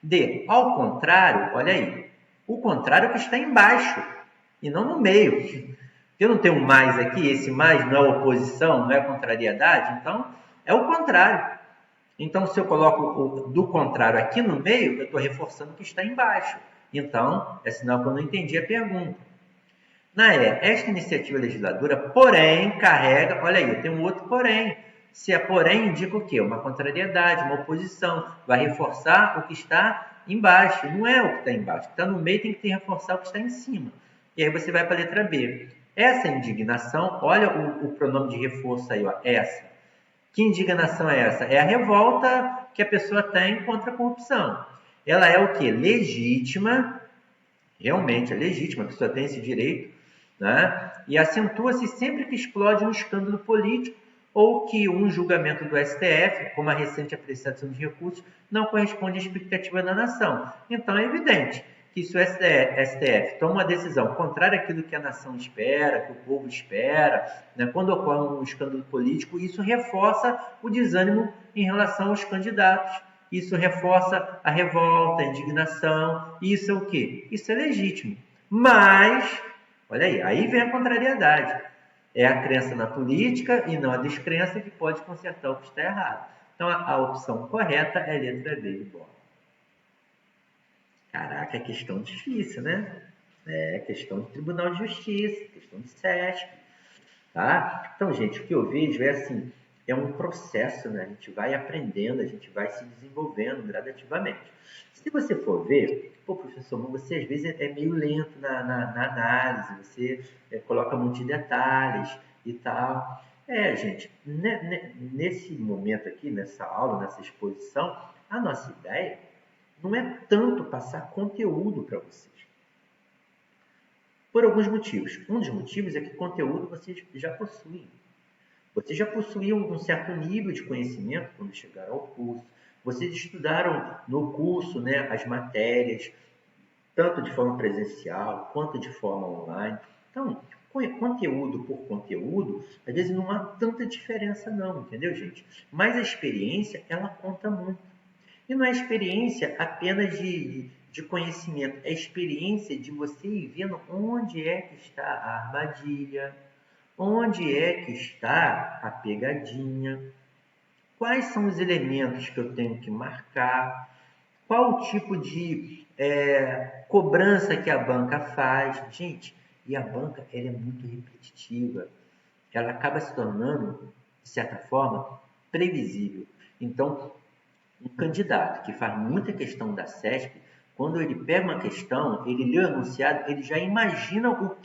Speaker 1: D, ao contrário, olha aí, o contrário é o que está embaixo e não no meio. Eu não tenho mais aqui, esse mais não é oposição, não é contrariedade, então é o contrário. Então, se eu coloco o do contrário aqui no meio, eu estou reforçando o que está embaixo. Então, é sinal que eu não entendi a pergunta. Na E, esta iniciativa legisladora, porém, carrega... Olha aí, tem um outro porém. Se é porém, indica o quê? Uma contrariedade, uma oposição. Vai reforçar o que está embaixo. Não é o que está embaixo. O que está no meio tem que reforçar o que está em cima. E aí você vai para a letra B. Essa indignação, olha o pronome de reforço aí, ó, essa. Que indignação é essa? É a revolta que a pessoa tem contra a corrupção. Ela é o quê? Legítima, realmente é legítima, a pessoa tem esse direito, né? E acentua-se sempre que explode um escândalo político ou que um julgamento do STF, como a recente apreciação de recursos, não corresponde à expectativa da nação. Então é evidente que se o STF toma uma decisão contrária àquilo que a nação espera, que o povo espera, né, quando ocorre um escândalo político, isso reforça o desânimo em relação aos candidatos. Isso reforça a revolta, a indignação. Isso é o quê? Isso é legítimo. Mas, olha aí vem a contrariedade. É a crença na política e não a descrença que pode consertar o que está errado. Então, a opção correta é a letra B de bola. Caraca, é questão difícil, né? É questão de Tribunal de Justiça, questão de SESC, tá? Então, gente, o que eu vejo é assim, é um processo, né? A gente vai aprendendo, a gente vai se desenvolvendo gradativamente. Se você for ver, pô, professor, você às vezes é meio lento na análise, você coloca muitos detalhes e tal. Gente, nesse momento aqui, nessa aula, nessa exposição, a nossa ideia não é tanto passar conteúdo para vocês. Por alguns motivos. Um dos motivos é que conteúdo vocês já possuem. Vocês já possuíam um certo nível de conhecimento quando chegaram ao curso. Vocês estudaram no curso, né, as matérias, tanto de forma presencial quanto de forma online. Então, conteúdo por conteúdo, às vezes não há tanta diferença não, entendeu, gente? Mas a experiência, ela conta muito. E não é experiência apenas de conhecimento, é experiência de você ir vendo onde é que está a armadilha, onde é que está a pegadinha, quais são os elementos que eu tenho que marcar, qual o tipo de cobrança que a banca faz. Gente, e a banca ela é muito repetitiva, ela acaba se tornando, de certa forma, previsível. Então, um candidato que faz muita questão da SESP, quando ele pega uma questão, ele lê o enunciado, ele já imagina o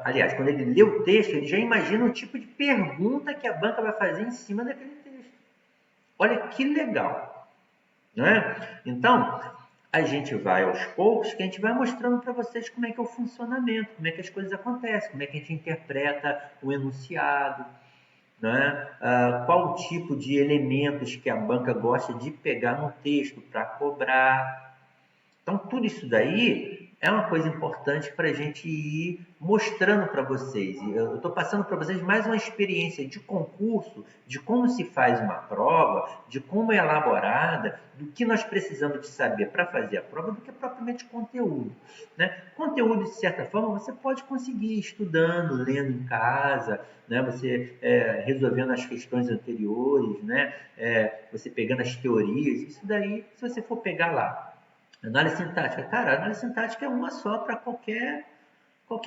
Speaker 1: aliás, quando ele lê o texto, ele já imagina o tipo de pergunta que a banca vai fazer em cima daquele texto. Olha que legal, né? Então, a gente vai aos poucos, que a gente vai mostrando para vocês como é que é o funcionamento, como é que as coisas acontecem, como é que a gente interpreta o enunciado, né? Qual o tipo de elementos que a banca gosta de pegar no texto para cobrar. Então, tudo isso daí é uma coisa importante para a gente ir mostrando para vocês. Eu estou passando para vocês mais uma experiência de concurso, de como se faz uma prova, de como é elaborada, do que nós precisamos de saber para fazer a prova, do que propriamente conteúdo, né? Conteúdo, de certa forma, você pode conseguir estudando, lendo em casa, né? Você resolvendo as questões anteriores, né? Você pegando as teorias. Isso daí, se você for pegar lá, análise sintática. Cara, a análise sintática é uma só para qualquer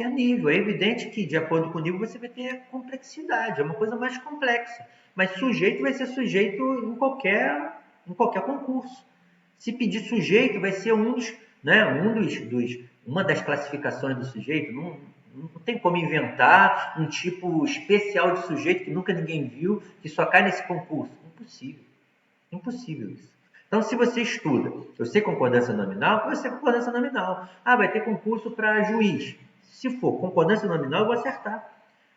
Speaker 1: nível. É evidente que, de acordo com o nível, você vai ter complexidade, é uma coisa mais complexa. Mas sujeito vai ser sujeito em qualquer concurso. Se pedir sujeito, vai ser né, uma das classificações do sujeito. Não tem como inventar um tipo especial de sujeito que nunca ninguém viu, que só cai nesse concurso. Impossível. Impossível isso. Então, se você estuda, eu sei concordância nominal, eu sei concordância nominal. Vai ter concurso para juiz. Se for concordância nominal, eu vou acertar.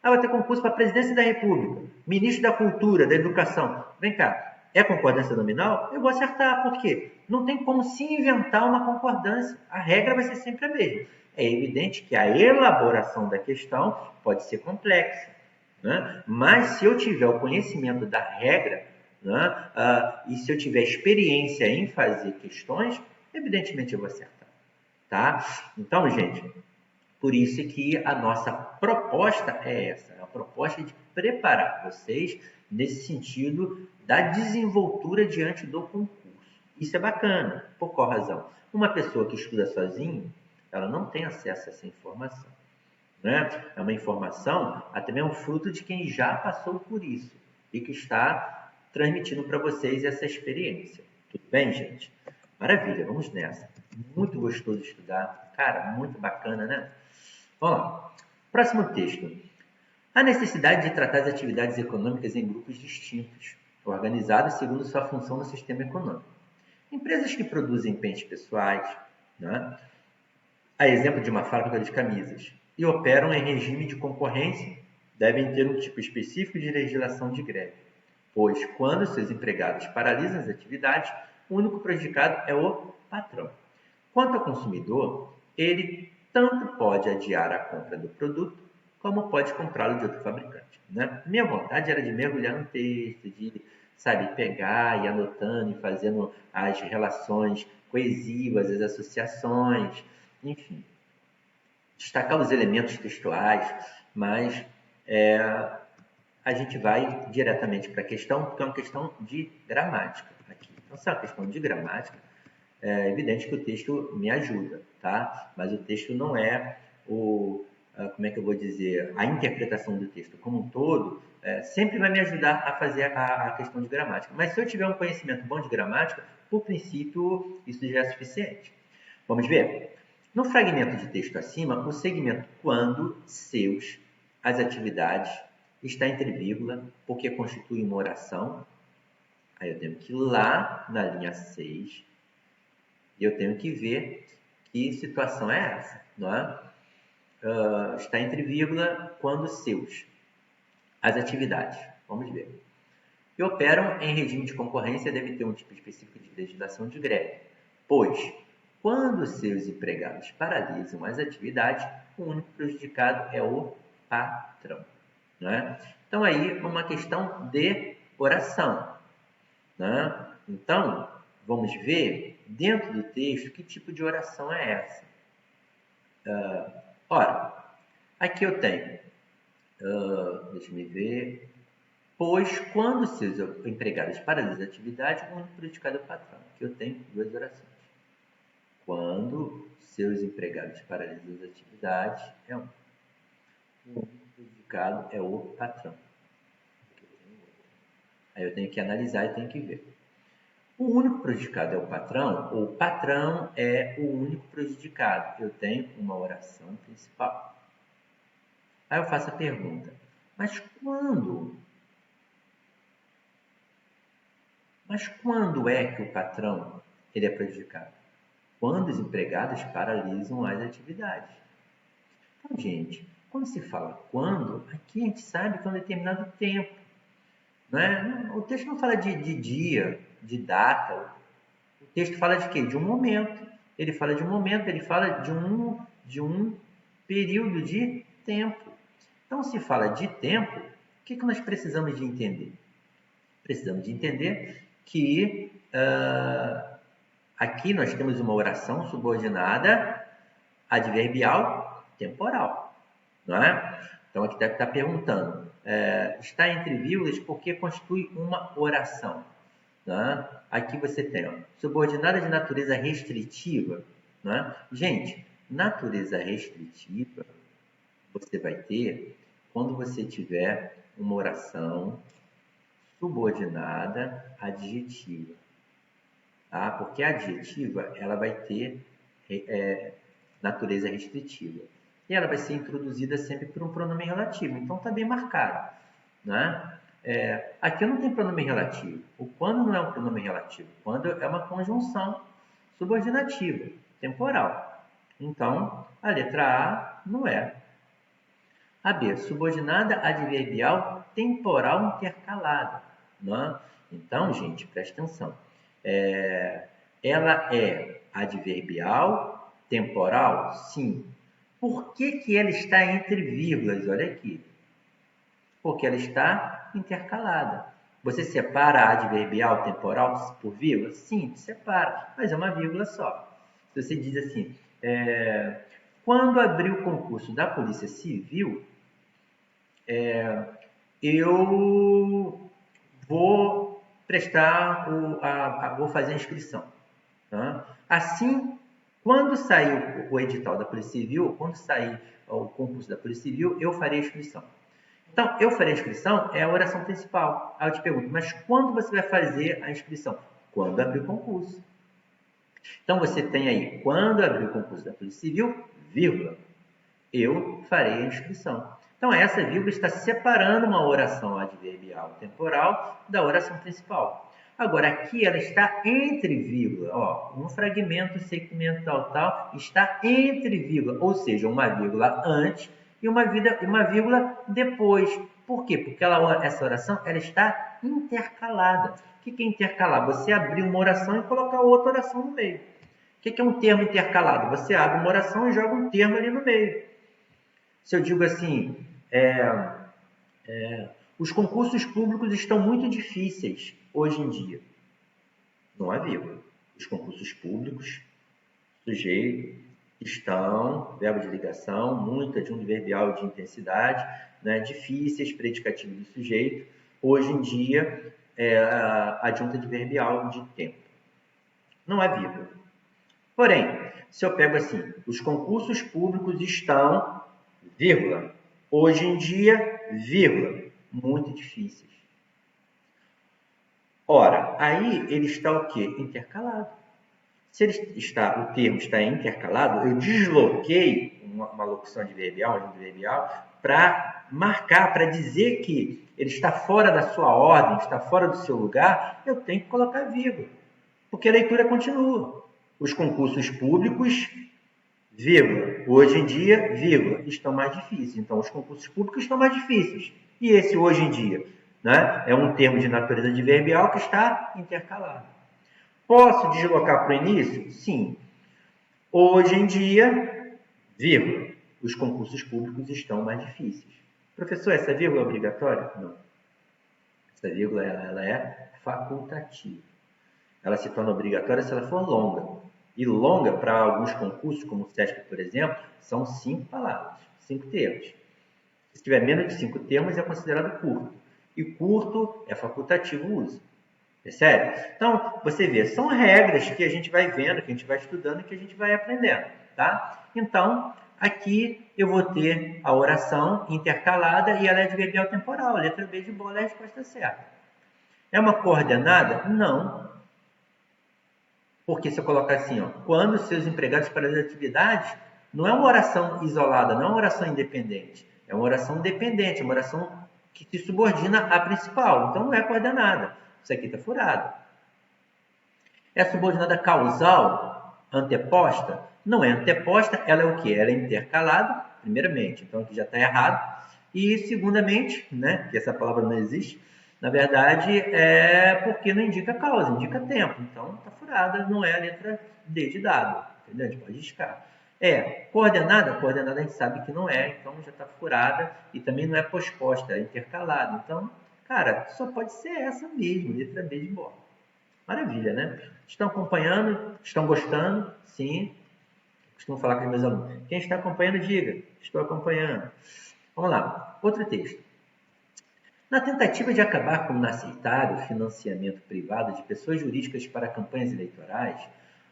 Speaker 1: Vai ter concurso para presidência da República, ministro da Cultura, da Educação. Vem cá, é concordância nominal? Eu vou acertar. Por quê? Não tem como se inventar uma concordância. A regra vai ser sempre a mesma. É evidente que a elaboração da questão pode ser complexa, né? Mas se eu tiver o conhecimento da regra, né? E se eu tiver experiência em fazer questões, evidentemente eu vou acertar, tá? Então, gente, por isso que a nossa proposta é essa, a proposta de preparar vocês nesse sentido da desenvoltura diante do concurso. Isso é bacana, por qual razão? Uma pessoa que estuda sozinho, ela não tem acesso a essa informação, né? É uma informação, até mesmo fruto de quem já passou por isso e que está transmitindo para vocês essa experiência. Tudo bem, gente? Maravilha, vamos nessa. Muito gostoso de estudar. Cara, muito bacana, né? Vamos lá. Próximo texto. A necessidade de tratar as atividades econômicas em grupos distintos, organizados segundo sua função no sistema econômico. Empresas que produzem pentes pessoais, né? A exemplo de uma fábrica de camisas, e operam em regime de concorrência, devem ter um tipo específico de legislação de greve, pois, quando seus empregados paralisam as atividades, o único prejudicado é o patrão. Quanto ao consumidor, ele tanto pode adiar a compra do produto, como pode comprá-lo de outro fabricante, né? Minha vontade era de mergulhar no texto, de, sabe, pegar e anotando e fazendo as relações coesivas, as associações, enfim, destacar os elementos textuais, mas a gente vai diretamente para a questão, porque é uma questão de gramática aqui. Então, se é uma questão de gramática, é evidente que o texto me ajuda, tá? Mas o texto não é como é que eu vou dizer, a interpretação do texto como um todo, sempre vai me ajudar a fazer a questão de gramática. Mas se eu tiver um conhecimento bom de gramática, por princípio, isso já é suficiente. Vamos ver? No fragmento de texto acima, o segmento quando, seus, as atividades, está entre vírgula, porque constitui uma oração. Aí eu tenho que ir lá na linha 6 e eu tenho que ver que situação é essa, não é? Está entre vírgula, quando seus. As atividades, vamos ver. Que operam em regime de concorrência deve ter um tipo específico de legislação de greve, pois, quando seus empregados paralisam as atividades, o único prejudicado é o patrão. Né? Então, aí, uma questão de oração. Né? Então, vamos ver, dentro do texto, que tipo de oração é essa. Ora, aqui eu tenho, deixa eu ver, pois quando seus empregados paralisam a atividade, o único prejudicado é o patrão. Aqui eu tenho duas orações. Quando seus empregados paralisam as atividades, é um. O único prejudicado é o patrão. Aí eu tenho que analisar e tenho que ver. O único prejudicado é o patrão, ou o patrão é o único prejudicado. Eu tenho uma oração principal. Aí eu faço a pergunta, mas quando é que o patrão ele é prejudicado? Quando os empregados paralisam as atividades. Então, gente, quando se fala quando, aqui a gente sabe que é um determinado tempo. Não é? O texto não fala de dia, de data. O texto fala de quê? De um momento. Ele fala de um momento, ele fala de um período de tempo. Então, se fala de tempo, o que nós precisamos de entender? Precisamos de entender que aqui nós temos uma oração subordinada adverbial temporal. Não é? Então, aqui deve estar perguntando, está entre vírgulas porque constitui uma oração. Né? Aqui você tem subordinada de natureza restritiva. Né? Gente, natureza restritiva você vai ter quando você tiver uma oração subordinada adjetiva. Tá? Porque a adjetiva ela vai ter natureza restritiva. E ela vai ser introduzida sempre por um pronome relativo. Então, está bem marcado. Né? Aqui não tem pronome relativo. O quando não é um pronome relativo. Quando é uma conjunção subordinativa, temporal. Então, a letra A não é. A B, subordinada adverbial temporal intercalada. Né? Então, gente, presta atenção. Ela é adverbial temporal? Sim. Por que ela está entre vírgulas? Olha aqui. Porque ela está intercalada. Você separa a adverbial temporal por vírgula? Sim, separa, mas é uma vírgula só. Se você diz assim, quando abrir o concurso da Polícia Civil, eu vou prestar, vou fazer a inscrição. Tá? Assim, quando sair o edital da Polícia Civil, quando sair o concurso da Polícia Civil, eu farei a inscrição. Então, eu farei a inscrição é a oração principal. Aí eu te pergunto, mas quando você vai fazer a inscrição? Quando abrir o concurso. Então, você tem aí, quando abrir o concurso da Polícia Civil, vírgula, eu farei a inscrição. Então, essa vírgula está separando uma oração adverbial temporal da oração principal. Agora, aqui ela está entre vírgula. Um fragmento, segmento, tal, está entre vírgula, ou seja, uma vírgula antes e uma vírgula depois. Por quê? Porque essa oração ela está intercalada. O que é intercalar? Você abrir uma oração e colocar outra oração no meio. que é um termo intercalado? Você abre uma oração e joga um termo ali no meio. Se eu digo assim, os concursos públicos estão muito difíceis hoje em dia. Não há vírgula. Os concursos públicos, sujeito, estão, verbo de ligação, muito adverbial de intensidade, né, difíceis, predicativo do sujeito. Hoje em dia, adjunta adverbial de tempo. Não há vírgula. Porém, se eu pego assim, os concursos públicos estão, vírgula, hoje em dia, vírgula, muito difíceis. Ora, aí ele está o quê? Intercalado. Se o termo está intercalado, eu desloquei uma locução adverbial, para marcar, para dizer que ele está fora da sua ordem, está fora do seu lugar, eu tenho que colocar vírgula, porque a leitura continua. Os concursos públicos, vírgula, hoje em dia, vírgula, estão mais difíceis. Então, os concursos públicos estão mais difíceis. E esse hoje em dia, né, é um termo de natureza adverbial que está intercalado. Posso deslocar para o início? Sim. Hoje em dia, vírgula, os concursos públicos estão mais difíceis. Professor, essa vírgula é obrigatória? Não. Essa vírgula ela é facultativa. Ela se torna obrigatória se ela for longa. E longa, para alguns concursos, como o SESC, por exemplo, são 5 palavras, 5 termos. Se tiver menos de 5 termos, é considerado curto. E curto é facultativo o uso. Percebe? Então, você vê, são regras que a gente vai vendo, que a gente vai estudando, que a gente vai aprendendo, tá? Então, aqui eu vou ter a oração intercalada e ela é adverbial temporal. A letra B de bola é a resposta certa. É uma coordenada? Não. Porque se eu colocar assim, ó, quando seus empregados para as atividades, não é uma oração isolada, não é uma oração independente. É uma oração dependente, é uma oração que se subordina à principal. Então, não é coordenada. Isso aqui está furado. É subordinada causal, anteposta? Não é anteposta, ela é o quê? Ela é intercalada, primeiramente. Então, aqui já está errado. E, segundamente, né, que essa palavra não existe, na verdade, é porque não indica causa, indica tempo. Então, está furada, não é a letra D de dado. Entendeu? A gente pode riscar. Coordenada? Coordenada a gente sabe que não é, então já está furada. E também não é posposta, é intercalada. Então, cara, só pode ser essa mesmo, letra B de bola. Maravilha, né? Estão acompanhando? Estão gostando? Sim. Costumo falar com os meus alunos. Quem está acompanhando, diga. Estou acompanhando. Vamos lá. Outro texto. Na tentativa de acabar com o inaceitável financiamento privado de pessoas jurídicas para campanhas eleitorais,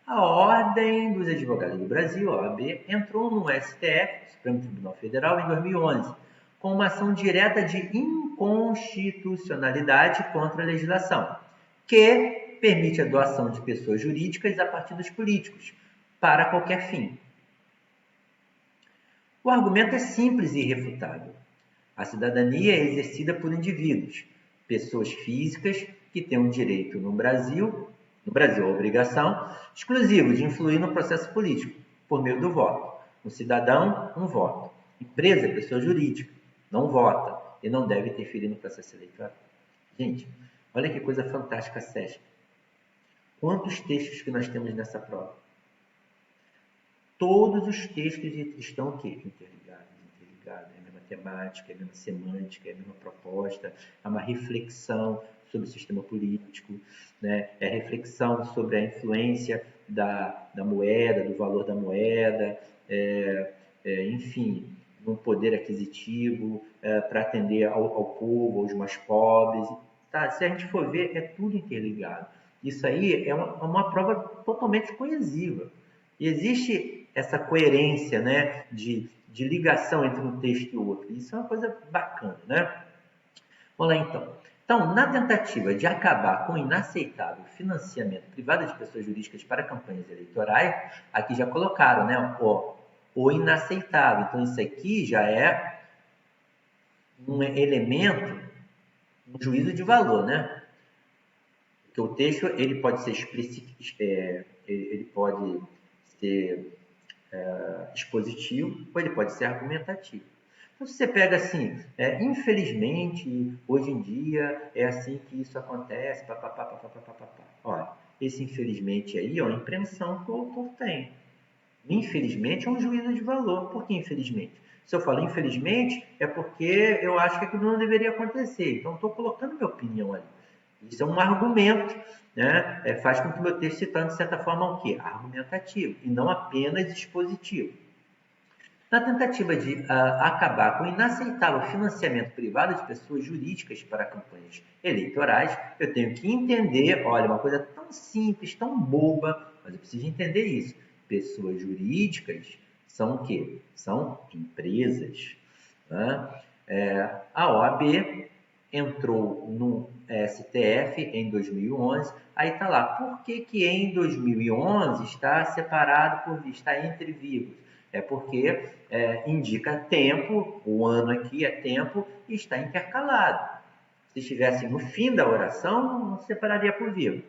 Speaker 1: a Ordem dos Advogados do Brasil, a OAB, entrou no STF, Supremo Tribunal Federal, em 2011, com uma ação direta de inconstitucionalidade contra a legislação, que permite a doação de pessoas jurídicas a partidos políticos, para qualquer fim. O argumento é simples e irrefutável. A cidadania é exercida por indivíduos, pessoas físicas que têm um direito no Brasil a obrigação exclusiva de influir no processo político, por meio do voto. Um cidadão, um voto. Empresa, pessoa jurídica, não vota e não deve interferir no processo eleitoral. Gente, olha que coisa fantástica a SESC. Quantos textos que nós temos nessa prova? Todos os textos estão o quê? Interligados. É a mesma temática, é a mesma semântica, é a mesma proposta, é uma reflexão sobre o sistema político, né? É reflexão sobre a influência da moeda, do valor da moeda, enfim, no poder aquisitivo, para atender ao povo, aos mais pobres. Tá? Se a gente for ver, é tudo interligado. Isso aí é uma prova totalmente coesiva. E existe essa coerência, né, de ligação entre um texto e o outro. Isso é uma coisa bacana, né? Vamos lá, então. Então, na tentativa de acabar com o inaceitável financiamento privado de pessoas jurídicas para campanhas eleitorais, aqui já colocaram, né, o inaceitável. Então, isso aqui já é um elemento, um juízo de valor, né? Porque o texto ele pode ser ele pode ser expositivo ou ele pode ser argumentativo. Então, se você pega assim, infelizmente, hoje em dia, é assim que isso acontece, papapá. Olha, esse infelizmente aí é uma impressão que o autor tem. Infelizmente é um juízo de valor. Por que infelizmente? Se eu falo infelizmente, é porque eu acho que aquilo não deveria acontecer. Então, estou colocando minha opinião ali. Isso é um argumento, né? Faz com que o meu texto se torne, de certa forma, o quê? Argumentativo, e não apenas expositivo. Na tentativa de acabar com o inaceitável financiamento privado de pessoas jurídicas para campanhas eleitorais, eu tenho que entender, olha, uma coisa tão simples, tão boba, mas eu preciso entender isso. Pessoas jurídicas são o quê? São empresas. Né? A OAB entrou no STF em 2011, aí está lá, por que em 2011 está separado, está entre vírgulas? É porque indica tempo, o ano aqui é tempo, e está intercalado. Se estivesse no fim da oração, não separaria por vírgula.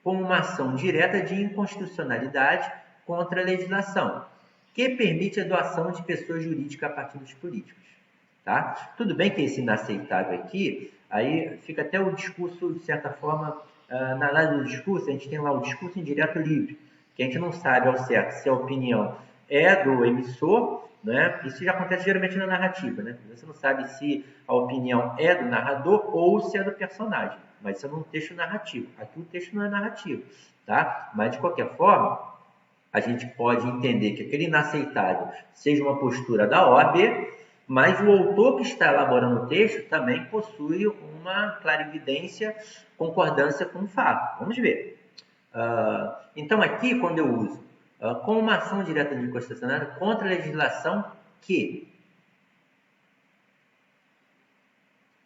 Speaker 1: Como uma ação direta de inconstitucionalidade contra a legislação, que permite a doação de pessoas jurídicas a partidos políticos. Tá? Tudo bem que esse inaceitável aqui, aí fica até o discurso, de certa forma, na análise do discurso, a gente tem lá o discurso indireto livre, que a gente não sabe ao certo se a opinião é do emissor, né? Isso já acontece geralmente na narrativa, né? Você não sabe se a opinião é do narrador ou se é do personagem, mas isso é num texto narrativo. Aqui o texto não é narrativo, tá? Mas, de qualquer forma, a gente pode entender que aquele inaceitável seja uma postura da OAB, mas o autor que está elaborando o texto também possui uma clarividência, concordância com o fato. Vamos ver. Então, aqui, quando eu uso com uma ação direta de inconstitucionalidade contra a legislação que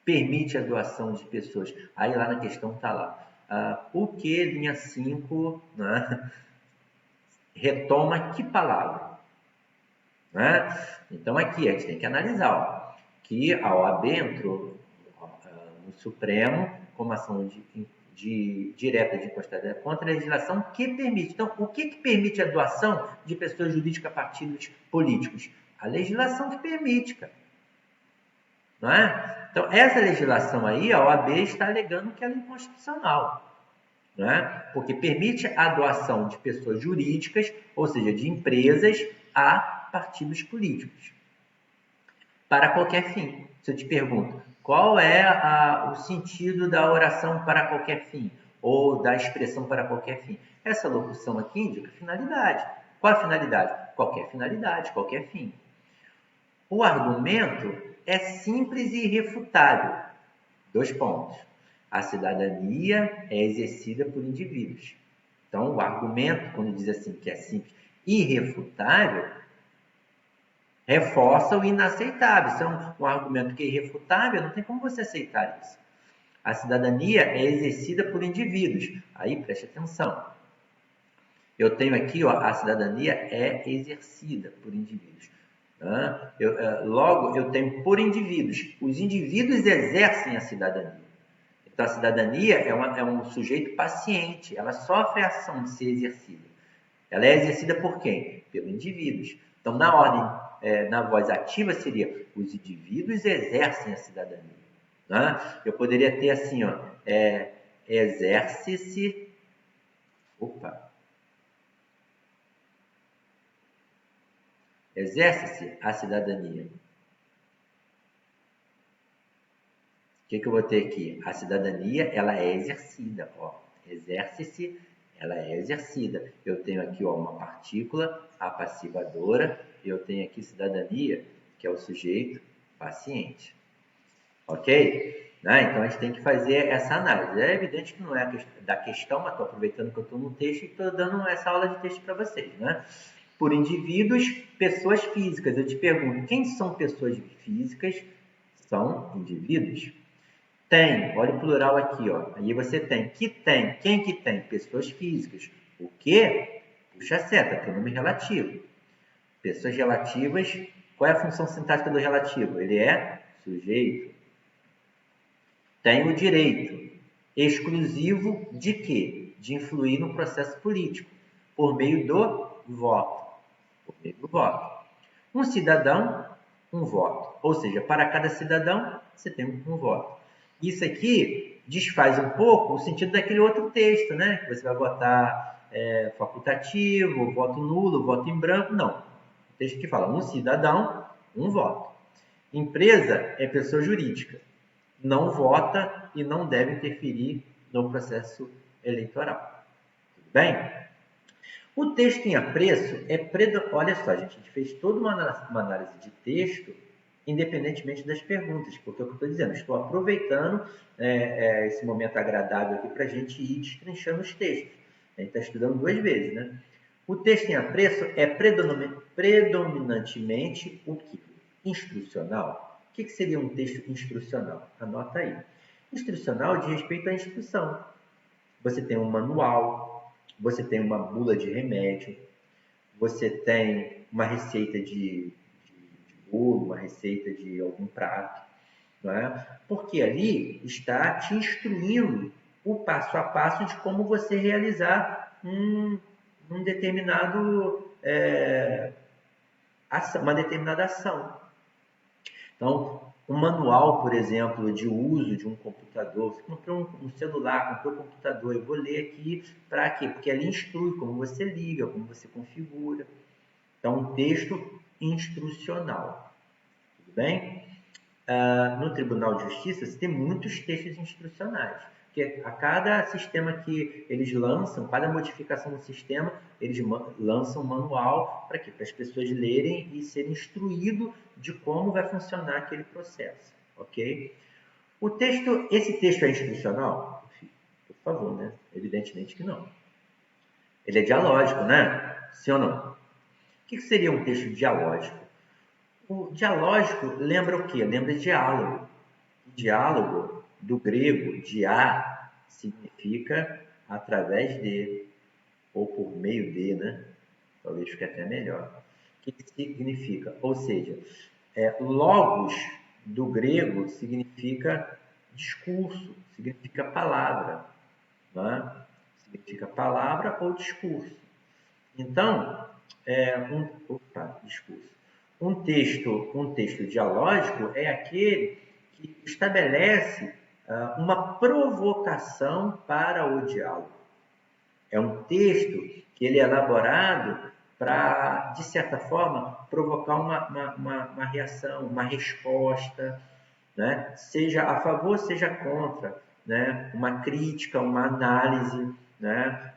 Speaker 1: permite a doação de pessoas. Aí lá na questão está lá. O que, linha 5, né, retoma que palavra? Né? Então, aqui a gente tem que analisar que a OAB entrou no Supremo como ação direta de inconstitucionalidade contra a legislação que permite. Então, o que permite a doação de pessoas jurídicas a partidos políticos? A legislação que permite, cara. Não é? Então, essa legislação aí, a OAB está alegando que ela é inconstitucional. Não é? Porque permite a doação de pessoas jurídicas, ou seja, de empresas, a partidos políticos. Para qualquer fim. Se eu te pergunto, qual é o sentido da oração para qualquer fim? Ou da expressão para qualquer fim? Essa locução aqui indica finalidade. Qual a finalidade? Qualquer finalidade, qualquer fim. O argumento é simples e irrefutável. 2 pontos. A cidadania é exercida por indivíduos. Então, o argumento, quando diz assim que é simples e irrefutável, reforça o inaceitável. Se é um argumento que é irrefutável, não tem como você aceitar isso. A cidadania é exercida por indivíduos. Aí, preste atenção. Eu tenho aqui, a cidadania é exercida por indivíduos. Logo, eu tenho por indivíduos. Os indivíduos exercem a cidadania. Então, a cidadania é um sujeito paciente. Ela sofre a ação de ser exercida. Ela é exercida por quem? Pelos indivíduos. Então, na ordem, na voz ativa seria os indivíduos exercem a cidadania. Né? Eu poderia ter assim, exerce-se... Exerce-se a cidadania. O que eu vou ter aqui? A cidadania, ela é exercida. Exerce-se, ela é exercida. Eu tenho aqui uma partícula, a passivadora. Eu tenho aqui cidadania, que é o sujeito paciente. Ok? Né? Então, a gente tem que fazer essa análise. É evidente que não é da questão, mas estou aproveitando que eu estou no texto e estou dando essa aula de texto para vocês. Né? Por indivíduos, pessoas físicas. Eu te pergunto, quem são pessoas físicas? São indivíduos. Tem, olha o plural aqui, Aí você tem, que tem, quem que tem? Pessoas físicas. O que? Puxa a seta, pronome relativo. Pessoas relativas, qual é a função sintática do relativo? Ele é sujeito. Tem o direito exclusivo de quê? De influir no processo político, por meio do voto. Por meio do voto. Um cidadão, um voto. Ou seja, para cada cidadão, você tem um voto. Isso aqui desfaz um pouco o sentido daquele outro texto, né? Que você vai votar facultativo, voto nulo, voto em branco. Não. O texto que fala um cidadão, um voto. Empresa é pessoa jurídica. Não vota e não deve interferir no processo eleitoral. Tudo bem? O texto em apreço é Olha só, gente, a gente fez toda uma análise de texto independentemente das perguntas, porque é o que eu estou dizendo, estou aproveitando esse momento agradável aqui para a gente ir destrinchando os textos. A gente está estudando 2 vezes, né? O texto em apreço é predominantemente o que? Instrucional. O que seria um texto instrucional? Anota aí. Instrucional diz respeito à instrução. Você tem um manual, você tem uma bula de remédio, você tem uma receita de bolo, uma receita de algum prato, não é? Porque ali está te instruindo o passo a passo de como você realizar um determinado, uma determinada ação. Então, um manual, por exemplo, de uso de um computador. Você comprou um celular, comprou um computador, eu vou ler aqui para quê? Porque ali instrui como você liga, como você configura. Então, um texto instrucional. Tudo bem? No Tribunal de Justiça, você tem muitos textos instrucionais. Porque a cada sistema que eles lançam, cada modificação no sistema, eles lançam um manual para quê? Para as pessoas lerem e serem instruídos de como vai funcionar aquele processo. Ok? Esse texto é instrucional? Por favor, né? Evidentemente que não. Ele é dialógico, né? Sim ou não? O que seria um texto dialógico? O dialógico lembra o quê? Lembra diálogo. Diálogo, do grego, dia, significa através de, ou por meio de, né? Talvez fique até melhor. O que significa? Ou seja, logos, do grego, significa discurso, significa palavra. Né? Significa palavra ou discurso. Então, discurso. Um texto dialógico é aquele que estabelece uma provocação para o diálogo. É um texto que ele é elaborado para, de certa forma, provocar uma reação, uma resposta, né? Seja a favor, seja contra, né? Uma crítica, uma análise, né?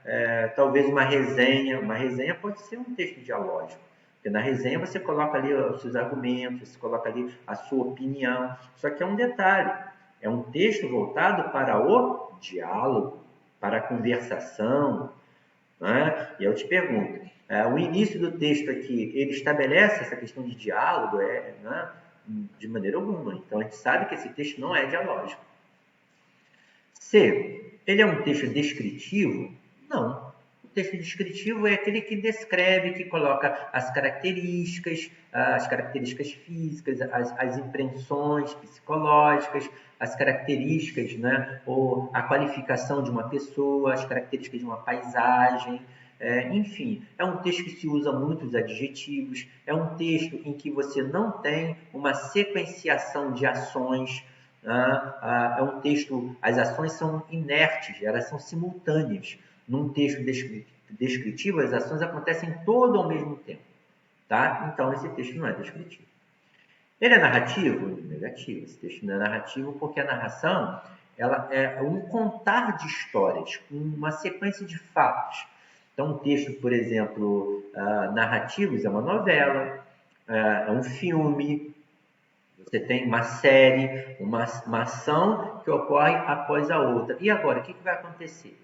Speaker 1: Talvez uma resenha. Uma resenha pode ser um texto dialógico, porque na resenha você coloca ali os seus argumentos, você coloca ali a sua opinião. Só que é um detalhe, é um texto voltado para o diálogo, para a conversação, né? E eu te pergunto, o início do texto aqui, ele estabelece essa questão de diálogo, né? De maneira alguma. Então a gente sabe que esse texto não é dialógico. C. Ele é um texto descritivo? Não. O texto descritivo é aquele que descreve, que coloca as características físicas, as impressões psicológicas, as características, né, ou a qualificação de uma pessoa, as características de uma paisagem. Enfim, é um texto que se usa muitos adjetivos, é um texto em que você não tem uma sequenciação de ações. É um texto, as ações são inertes, elas são simultâneas. Num texto descritivo, as ações acontecem todo ao mesmo tempo. Tá? Então, esse texto não é descritivo. Ele é narrativo? Negativo. Esse texto não é narrativo porque a narração ela é um contar de histórias, uma sequência de fatos. Então, um texto, por exemplo, narrativos é uma novela, é um filme, você tem uma série, uma ação que ocorre após a outra. E agora, o que vai acontecer?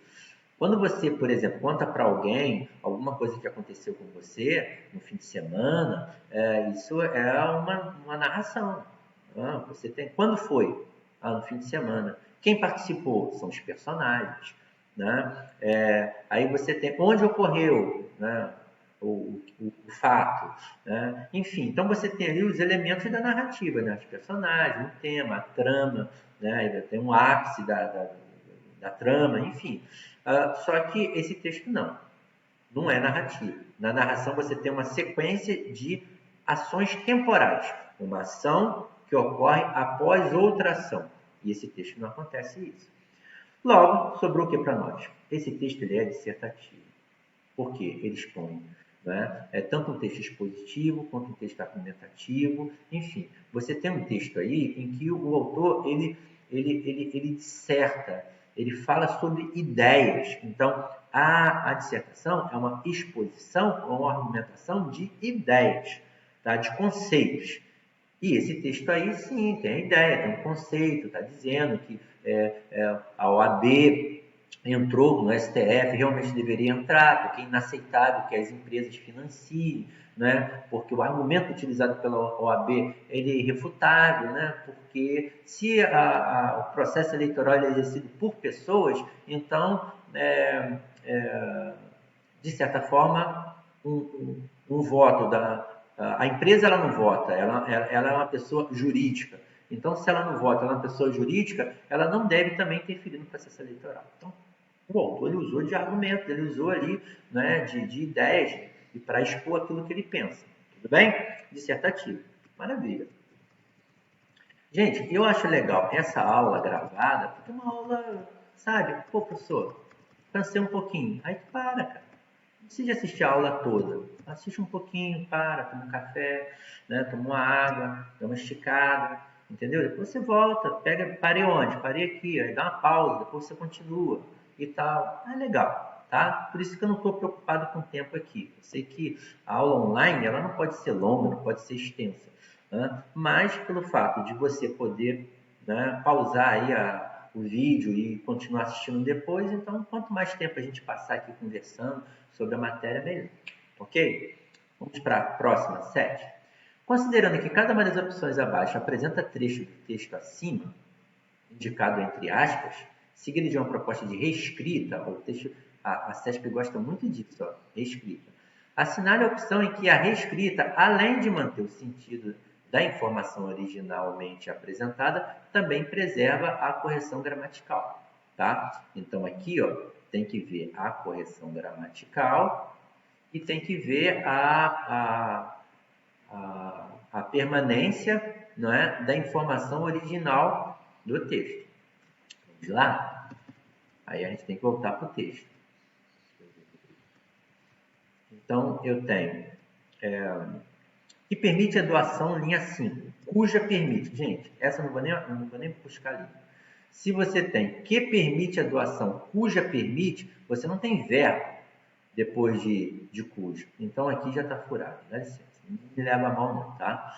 Speaker 1: Quando você, por exemplo, conta para alguém alguma coisa que aconteceu com você no fim de semana, isso é uma narração. Você tem, quando foi? No fim de semana. Quem participou? São os personagens. Né? Aí você tem onde ocorreu, né? o fato. Né? Enfim, então você tem ali os elementos da narrativa, né? Os personagens, o tema, a trama, né? Tem um ápice da trama, enfim. Só que esse texto não é narrativo. Na narração você tem uma sequência de ações temporais. Uma ação que ocorre após outra ação. E esse texto não acontece isso. Logo, sobrou o que para nós? Esse texto ele é dissertativo. Por quê? Ele expõe, né? Tanto um texto expositivo quanto um texto argumentativo. Enfim, você tem um texto aí em que o autor ele disserta, ele fala sobre ideias. Então, a dissertação é uma exposição ou uma argumentação de ideias, tá? De conceitos. E esse texto aí, sim, tem a ideia, tem um conceito, está dizendo que a OAB entrou no STF, realmente deveria entrar, porque é inaceitável que as empresas financiem, né? Porque o argumento utilizado pela OAB ele é irrefutável, né? Porque se o processo eleitoral é exercido por pessoas, então, de certa forma, um voto a empresa ela não vota, ela é uma pessoa jurídica. Então, se ela não vota, ela é uma pessoa jurídica, ela não deve também interferir no processo eleitoral. Então, o autor ele usou de argumentos, ele usou ali, né, de ideias e para expor aquilo que ele pensa. Tudo bem? Dissertativo. Maravilha. Gente, eu acho legal essa aula gravada, porque é uma aula, sabe? Pô, professor, cansei um pouquinho. Aí tu para, cara. Não precisa assistir a aula toda. Assiste um pouquinho, toma um café, né? Toma uma água, dá uma esticada, entendeu? Depois você volta, parei onde? Parei aqui, aí dá uma pausa, depois você continua e tal. É legal, tá? Por isso que eu não estou preocupado com o tempo aqui. Eu sei que a aula online, ela não pode ser longa, não pode ser extensa, né? Mas pelo fato de você poder, né, pausar aí o vídeo e continuar assistindo depois, então quanto mais tempo a gente passar aqui conversando sobre a matéria, melhor. Ok? Vamos para a próxima, 7. Considerando que cada uma das opções abaixo apresenta trecho do texto acima, indicado entre aspas, seguido de uma proposta de reescrita, o texto, a CESP gosta muito disso, ó, reescrita. Assinale a opção em que a reescrita, além de manter o sentido da informação originalmente apresentada, também preserva a correção gramatical, tá? Então aqui, ó, tem que ver a correção gramatical e tem que ver a permanência, não é, da informação original do texto. Vamos lá? Aí a gente tem que voltar para o texto. Então, eu tenho que permite a doação linha 5, cuja permite. Gente, essa eu não vou nem buscar ali. Se você tem que permite a doação, cuja permite, você não tem verbo depois de cujo. Então, aqui já está furado. Dá licença. Não me leva a mal não, tá?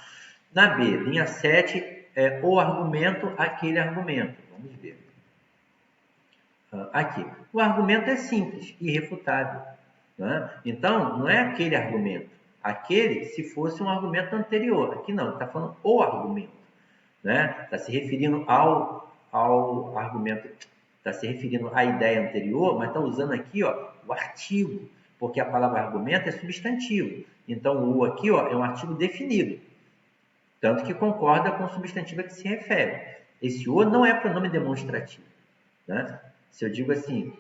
Speaker 1: Na B, linha 7, o argumento, aquele argumento. Vamos ver. Aqui. O argumento é simples, irrefutável. Né? Então, não é aquele argumento. Aquele, se fosse um argumento anterior. Aqui não, está falando o argumento. Né? Está se referindo ao argumento, está se referindo à ideia anterior, mas está usando aqui, ó, o artigo, porque a palavra argumento é substantivo. Então, o aqui, ó, é um artigo definido, tanto que concorda com o substantivo a que se refere. Esse o não é pronome demonstrativo. Né? Se eu digo assim,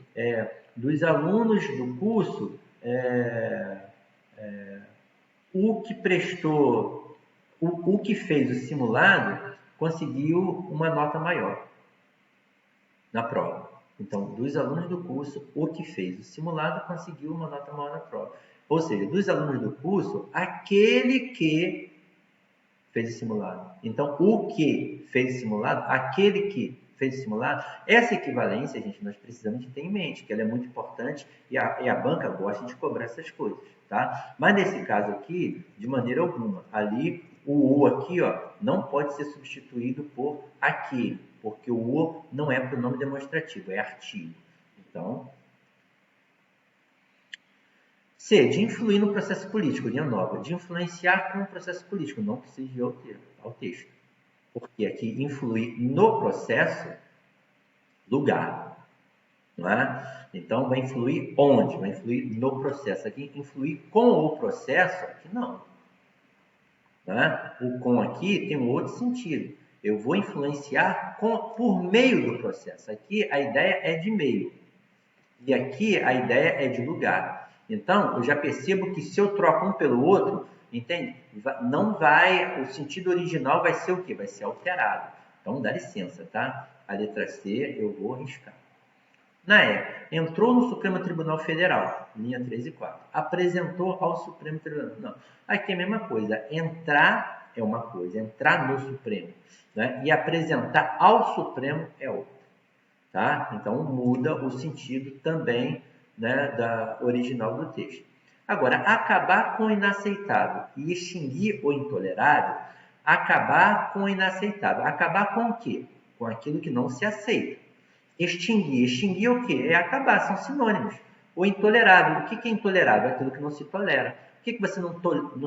Speaker 1: dos alunos do curso, o que prestou, o que fez o simulado conseguiu uma nota maior na prova. Então, dos alunos do curso, o que fez o simulado conseguiu uma nota maior na prova. Ou seja, dos alunos do curso, aquele que fez o simulado. Então, o que fez o simulado, aquele que fez o simulado, essa equivalência, gente, nós precisamos de ter em mente, que ela é muito importante e a banca gosta de cobrar essas coisas, tá? Mas nesse caso aqui, de maneira alguma, ali o aqui, ó, não pode ser substituído por aquele, porque o não é pronome demonstrativo, é artigo. Então, C, de influir no processo político, linha nova, de influenciar com o processo político, não precisa ir ao texto. Porque aqui influir no processo, lugar, não é? Então, vai influir onde? Vai influir no processo. Aqui, influir com o processo, aqui não. Né? O com aqui tem um outro sentido. Eu vou influenciar por meio do processo. Aqui a ideia é de meio. E aqui a ideia é de lugar. Então, eu já percebo que se eu troco um pelo outro, entende? Não vai, o sentido original vai ser o quê? Vai ser alterado. Então, dá licença, tá? A letra C eu vou riscar. Na E, entrou no Supremo Tribunal Federal, linha 3 e 4. Apresentou ao Supremo Tribunal. Não, aqui é a mesma coisa. Entrar é uma coisa, entrar no Supremo, né? E apresentar ao Supremo é outra. Tá? Então, muda o sentido também, né, da original do texto. Agora, acabar com o inaceitável e extinguir o intolerável, acabar com o inaceitável. Acabar com o quê? Com aquilo que não se aceita. Extinguir. Extinguir é o quê? É acabar, são sinônimos. O intolerável. O que é intolerável? É aquilo que não se tolera. O que você não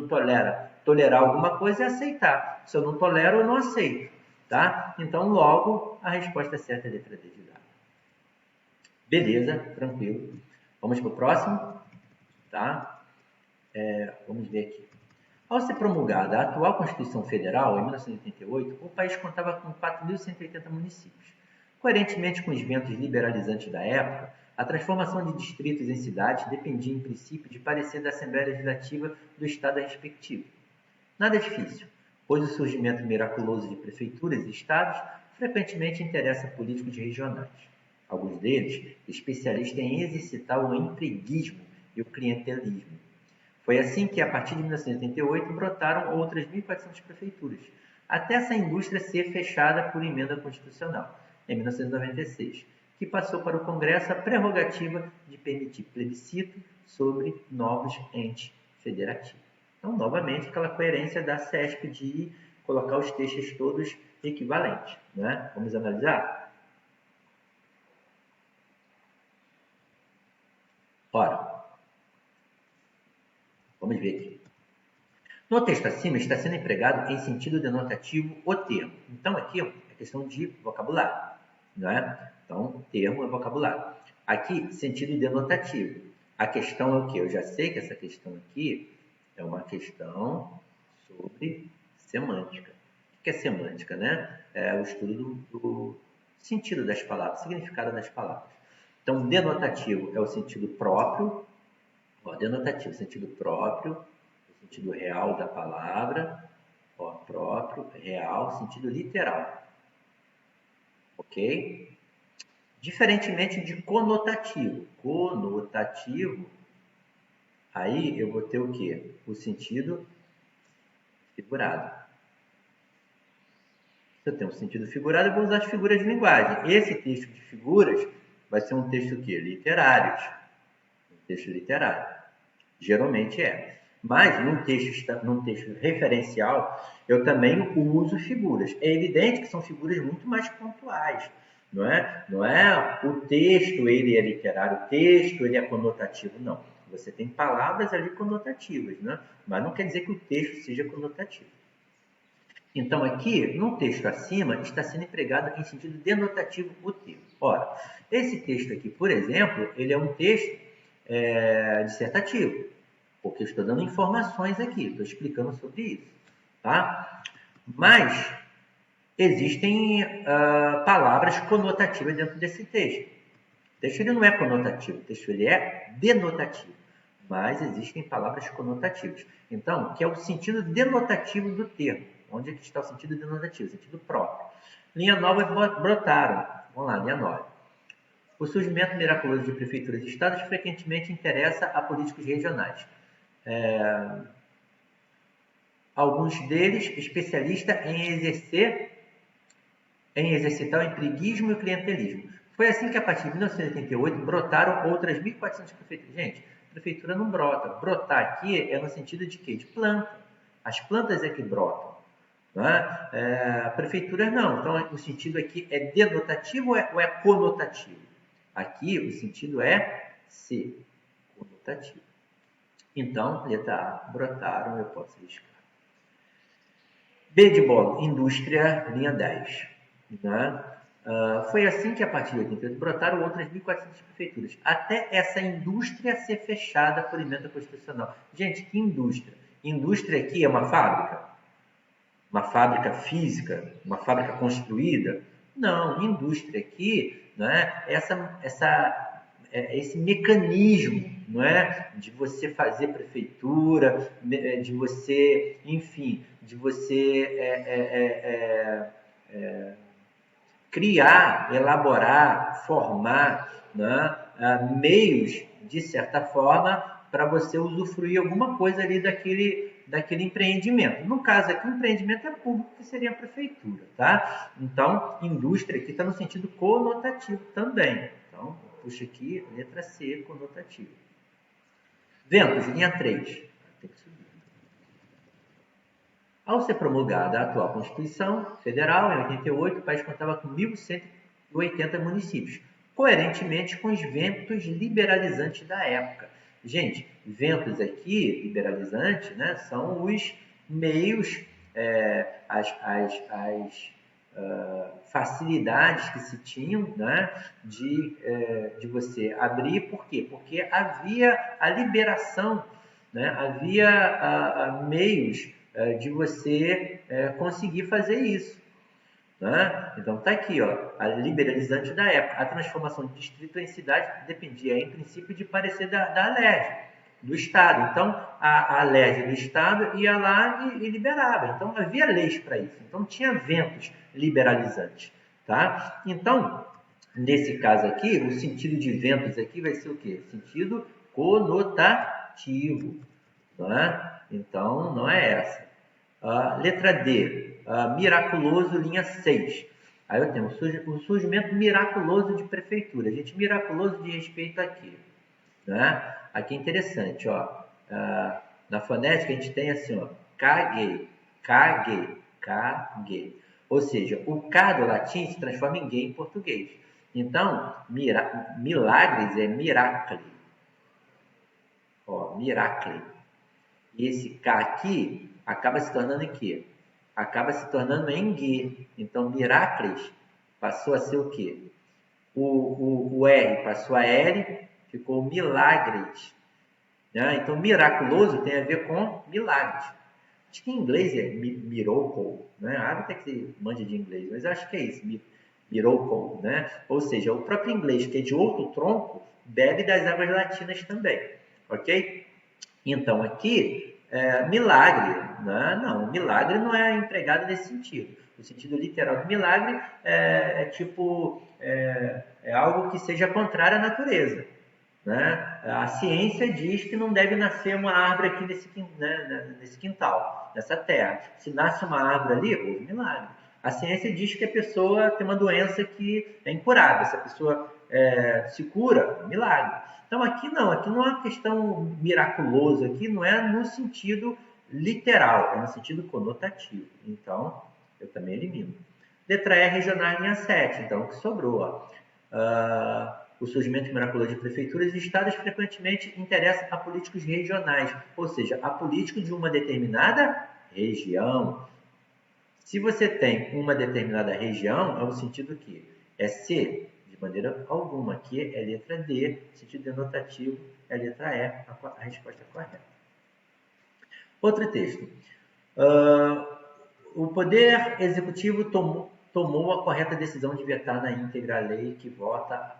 Speaker 1: tolera? Tolerar alguma coisa é aceitar. Se eu não tolero, eu não aceito. Tá? Então, logo, a resposta certa é a letra D de dado. Beleza, tranquilo. Vamos para o próximo? Tá? Vamos ver aqui. Ao ser promulgada a atual Constituição Federal, em 1988, o país contava com 4.180 municípios. Coerentemente com os ventos liberalizantes da época, a transformação de distritos em cidades dependia, em princípio, de parecer da Assembleia Legislativa do Estado respectivo. Nada difícil, pois o surgimento miraculoso de prefeituras e estados frequentemente interessa políticos regionais. Alguns deles especialistas em exercitar o empreguismo e o clientelismo. Foi assim que, a partir de 1988, brotaram outras 1.400 prefeituras, até essa indústria ser fechada por emenda constitucional, em 1996, que passou para o Congresso a prerrogativa de permitir plebiscito sobre novos entes federativos. Então, novamente, aquela coerência da CESP de colocar os textos todos equivalentes, né? Vamos analisar? Ora, vamos ver aqui. No texto acima está sendo empregado em sentido denotativo o termo. Então, aqui é questão de vocabulário, não é? Então, termo é vocabulário. Aqui, sentido denotativo. A questão é o quê? Eu já sei que essa questão aqui é uma questão sobre semântica. O que é semântica, né? É o estudo do sentido das palavras, significado das palavras. Então, denotativo é o sentido próprio. Denotativo, sentido próprio, o sentido real da palavra. Próprio, real, sentido literal. Ok? Diferentemente de conotativo. Conotativo, aí eu vou ter o quê? O sentido figurado. Se eu tenho um sentido figurado, eu vou usar as figuras de linguagem. Esse texto de figuras vai ser um texto o quê? Literário. Um texto literário. Geralmente é. Mas num texto referencial, eu também uso figuras. É evidente que são figuras muito mais pontuais. Não é? Não é o texto ele é literário, o texto ele é conotativo, não. Você tem palavras ali conotativas, né? Mas não quer dizer que o texto seja conotativo. Então, aqui, no texto acima, está sendo empregado em sentido denotativo o termo. Ora, esse texto aqui, por exemplo, ele é um texto dissertativo, porque eu estou dando informações aqui, estou explicando sobre isso. Tá? Mas existem palavras conotativas dentro desse texto. O texto ele não é conotativo, o texto ele é denotativo. Mas existem palavras conotativas. Então, que é o sentido denotativo do termo. Onde é que está o sentido denotativo? O sentido próprio. Linha 9 brotaram. Vamos lá, linha 9. O surgimento miraculoso de prefeituras e estados frequentemente interessa a políticos regionais. Alguns deles especialistas em exercitar o empreguismo e o clientelismo. Foi assim que, a partir de 1988, brotaram outras 1.400 prefeituras. Gente, prefeitura não brota. Brotar aqui é no sentido de quê? De planta. As plantas é que brotam. Né? A prefeitura não. Então, o sentido aqui é denotativo ou é conotativo? Aqui, o sentido é C, conotativo. Então, letra A, brotaram, eu posso riscar. B de bola, indústria, linha 10. Né? Foi assim que, a partir de 88, brotaram outras 1.400 prefeituras, até essa indústria ser fechada por emenda constitucional. Gente, que indústria? Indústria aqui é uma fábrica? Uma fábrica física? Uma fábrica construída? Não, indústria aqui, né, esse mecanismo, não é, de você fazer prefeitura, de você, enfim, de você criar, elaborar, formar, né, meios, de certa forma, para você usufruir alguma coisa ali daquele empreendimento. No caso aqui, o empreendimento é público, que seria a prefeitura, tá? Então, indústria aqui está no sentido conotativo também. Então, puxa aqui, letra C, conotativo. Ventos, linha 3. Tem que subir. Ao ser promulgada a atual Constituição Federal, em 88, o país contava com 1.180 municípios, coerentemente com os ventos liberalizantes da época. Gente, ventos aqui, liberalizantes, né, são os meios, as facilidades que se tinham, né, de você abrir. Por quê? Porque havia a liberação, né, havia meios de você conseguir fazer isso. Né? Então está aqui, ó, a liberalizante da época. A transformação de distrito em cidade dependia, em princípio, de parecer da Alerj, do Estado. Então a Alerj do Estado ia lá e liberava. Então havia leis para isso. Então tinha ventos liberalizantes. Tá? Então, nesse caso aqui, o sentido de ventos aqui vai ser o quê? Sentido conotativo. Né? Então não é essa. Letra D, miraculoso, linha 6. Aí eu tenho o surgimento miraculoso de prefeitura. Gente, miraculoso de respeito aqui. Né? Aqui é interessante, ó. Na fonética a gente tem assim, ó, caguei, caguei, caguei. Ou seja, o K do latim se transforma em gay em português. Então, milagres é miracle. Ó, miracle. E esse K aqui acaba se tornando em quê? Acaba se tornando em G. Então, miracles passou a ser o quê? O R passou a L, ficou milagres. Né? Então, miraculoso tem a ver com milagres. Acho que em inglês é miracle. Né? Até que você mande de inglês, mas acho que é isso, miracle. Né? Ou seja, o próprio inglês, que é de outro tronco, bebe das águas latinas também. Ok? Então, aqui, milagre, né? Não, milagre não é empregado nesse sentido. O sentido literal do milagre é algo que seja contrário à natureza. Né? A ciência diz que não deve nascer uma árvore aqui nesse quintal, nessa terra. Se nasce uma árvore ali, houve milagre. A ciência diz que a pessoa tem uma doença que é incurável. Se a pessoa se cura, milagre. Então aqui não é uma questão miraculosa, aqui não é no sentido literal, é no sentido conotativo. Então, eu também elimino. Letra E, regional, linha 7. Então, o que sobrou? Ó. O surgimento miraculoso de prefeituras e estados frequentemente interessa a políticos regionais, ou seja, a político de uma determinada região. Se você tem uma determinada região, é o sentido que é C, de maneira alguma. Aqui é letra D, sentido denotativo é letra E, a resposta correta. Outro texto. O Poder Executivo tomou a correta decisão de vetar na íntegra a lei que volta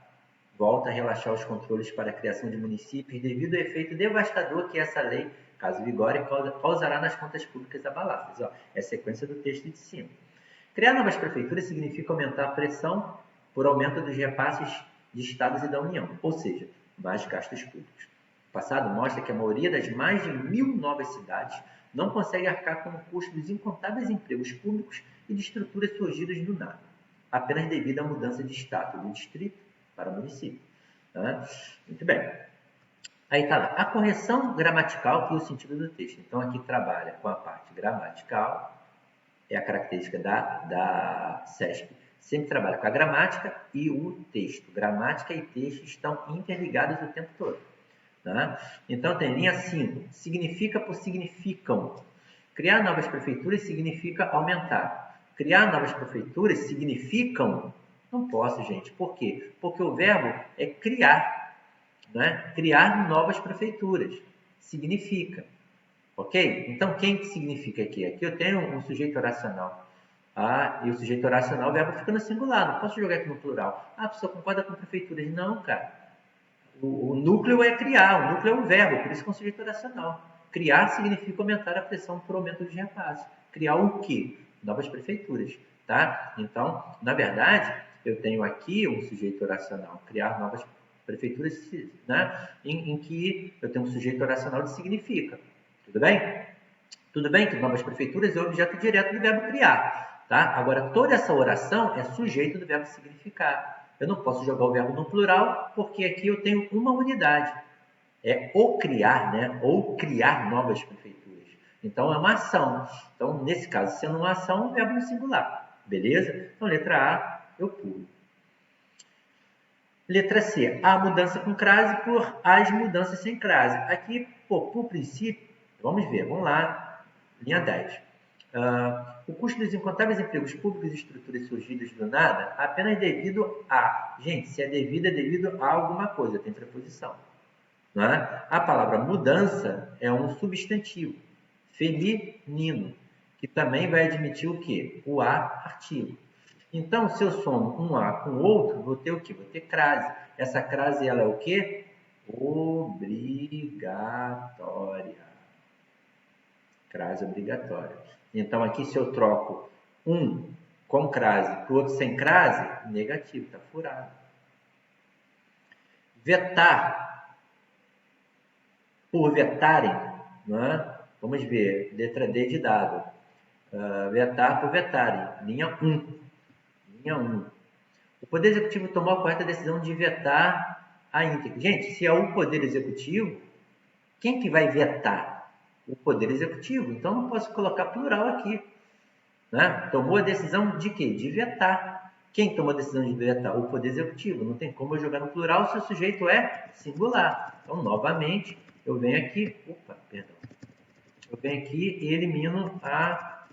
Speaker 1: a relaxar os controles para a criação de municípios devido ao efeito devastador que essa lei, caso vigore, causará nas contas públicas abaladas. Ó, é a sequência do texto de cima. Criar novas prefeituras significa aumentar a pressão por aumento dos repasses de estados e da União, ou seja, mais gastos públicos. O passado mostra que a maioria das mais de 1.000 novas cidades não consegue arcar com o custo dos incontáveis empregos públicos e de estruturas surgidas do nada, apenas devido à mudança de status do distrito para o município. Tá? Muito bem. Aí está lá, a correção gramatical e o sentido do texto. Então, aqui trabalha com a parte gramatical, é a característica da SESP. Sempre trabalha com a gramática e o texto. Gramática e texto estão interligados o tempo todo. Tá? Então, tem linha 5. Significa por significam. Criar novas prefeituras significa aumentar. Criar novas prefeituras significam... Não posso, gente. Por quê? Porque o verbo é criar. Né? Criar novas prefeituras. Significa. Ok? Então, quem que significa aqui? Aqui eu tenho um sujeito oracional. E o sujeito oracional, o verbo fica no singular. Não posso jogar aqui no plural. A pessoa concorda com prefeituras. Não, cara. O núcleo é criar. O núcleo é um verbo. Por isso que é um sujeito oracional. Criar significa aumentar a pressão por aumento de repasses. Criar o quê? Novas prefeituras. tá? Então, na verdade, eu tenho aqui um sujeito oracional, criar novas prefeituras, né? Em que eu tenho um sujeito oracional de significa. Tudo bem? Tudo bem que novas prefeituras é objeto direto do verbo criar, tá? Agora, toda essa oração é sujeito do verbo significar. Eu não posso jogar o verbo no plural, porque aqui eu tenho uma unidade. É o criar, né? Ou criar novas prefeituras. Então, é uma ação. Então, nesse caso, sendo uma ação, o verbo no singular. Beleza? Então, letra A, eu pulo. Letra C, a mudança com crase por as mudanças sem crase. Aqui, por princípio, vamos ver, vamos lá. Linha 10. O custo dos incontáveis empregos públicos e estruturas surgidas do nada apenas devido a... Gente, se é devido a alguma coisa, tem preposição. Não é? A palavra mudança é um substantivo feminino, que também vai admitir o quê? O a artigo. Então, se eu somo um a com outro, vou ter o quê? Vou ter crase. Essa crase, ela é o quê? Obrigatória. Crase obrigatória. Então, aqui, se eu troco um com crase para o outro sem crase, negativo, está furado. Vetar. Por vetarem, né? Vamos ver, letra D de dado. Vetar por vetarem, linha 1. Linha 1. O Poder Executivo tomou a correta decisão de vetar a íntegra. Gente, se é o Poder Executivo, quem que vai vetar? O Poder Executivo. Então, não posso colocar plural aqui. Né? Tomou a decisão de quê? De vetar. Quem tomou a decisão de vetar? O Poder Executivo. Não tem como eu jogar no plural se o sujeito é singular. Então, novamente, eu venho aqui... Opa, perdão. Eu venho aqui e elimino a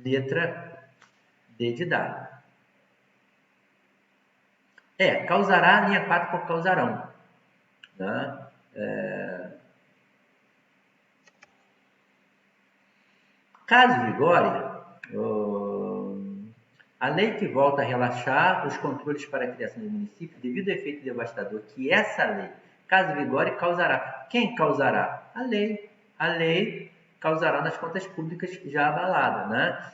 Speaker 1: letra D de dado. Causará, linha 4 por causarão. Né? Caso vigore, a lei que volta a relaxar os controles para a criação do município devido ao efeito devastador que essa lei, caso vigore, causará. Quem causará? A lei. A lei causará nas contas públicas já abaladas, né?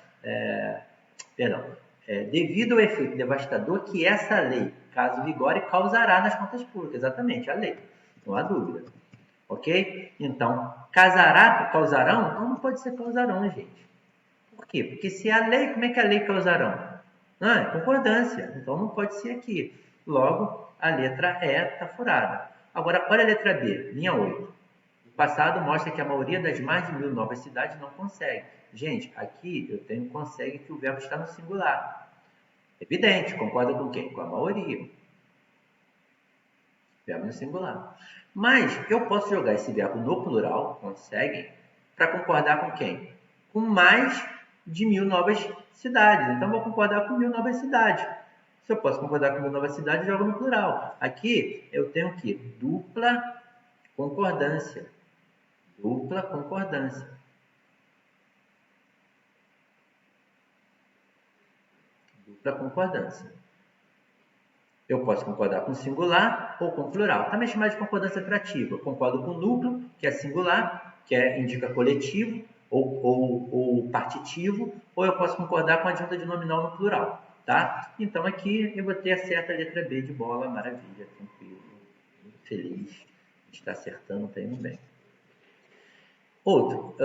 Speaker 1: Devido ao efeito devastador que essa lei, caso vigore, causará nas contas públicas. Exatamente, a lei. Não há dúvida. Ok? Então, casará por causarão? Não pode ser causarão, gente. Por quê? Porque se é a lei, como é que é a lei causarão? É concordância. Então, não pode ser aqui. Logo, a letra E está furada. Agora, olha a letra B, linha 8. O passado mostra que a maioria das mais de 1000 novas cidades não consegue. Gente, aqui eu tenho consegue que o verbo está no singular. Evidente, concorda com quem? Com a maioria. Verbo no singular. Mas eu posso jogar esse verbo no plural, conseguem, para concordar com quem? Com mais de 1000 novas cidades. Então, vou concordar com 1000 novas cidades. Se eu posso concordar com 1000 novas cidades, jogo no plural. Aqui, eu tenho o quê? Dupla concordância. Dupla concordância. Dupla concordância. Eu posso concordar com singular ou com plural. Também chamado de concordância atrativa. Eu concordo com duplo, que é singular, que indica coletivo ou partitivo, ou eu posso concordar com a adjunta de nominal no plural. Tá? Então, aqui eu vou ter a certa letra B de bola. Maravilha, tranquilo, muito feliz. A gente está acertando, está indo bem. Outro.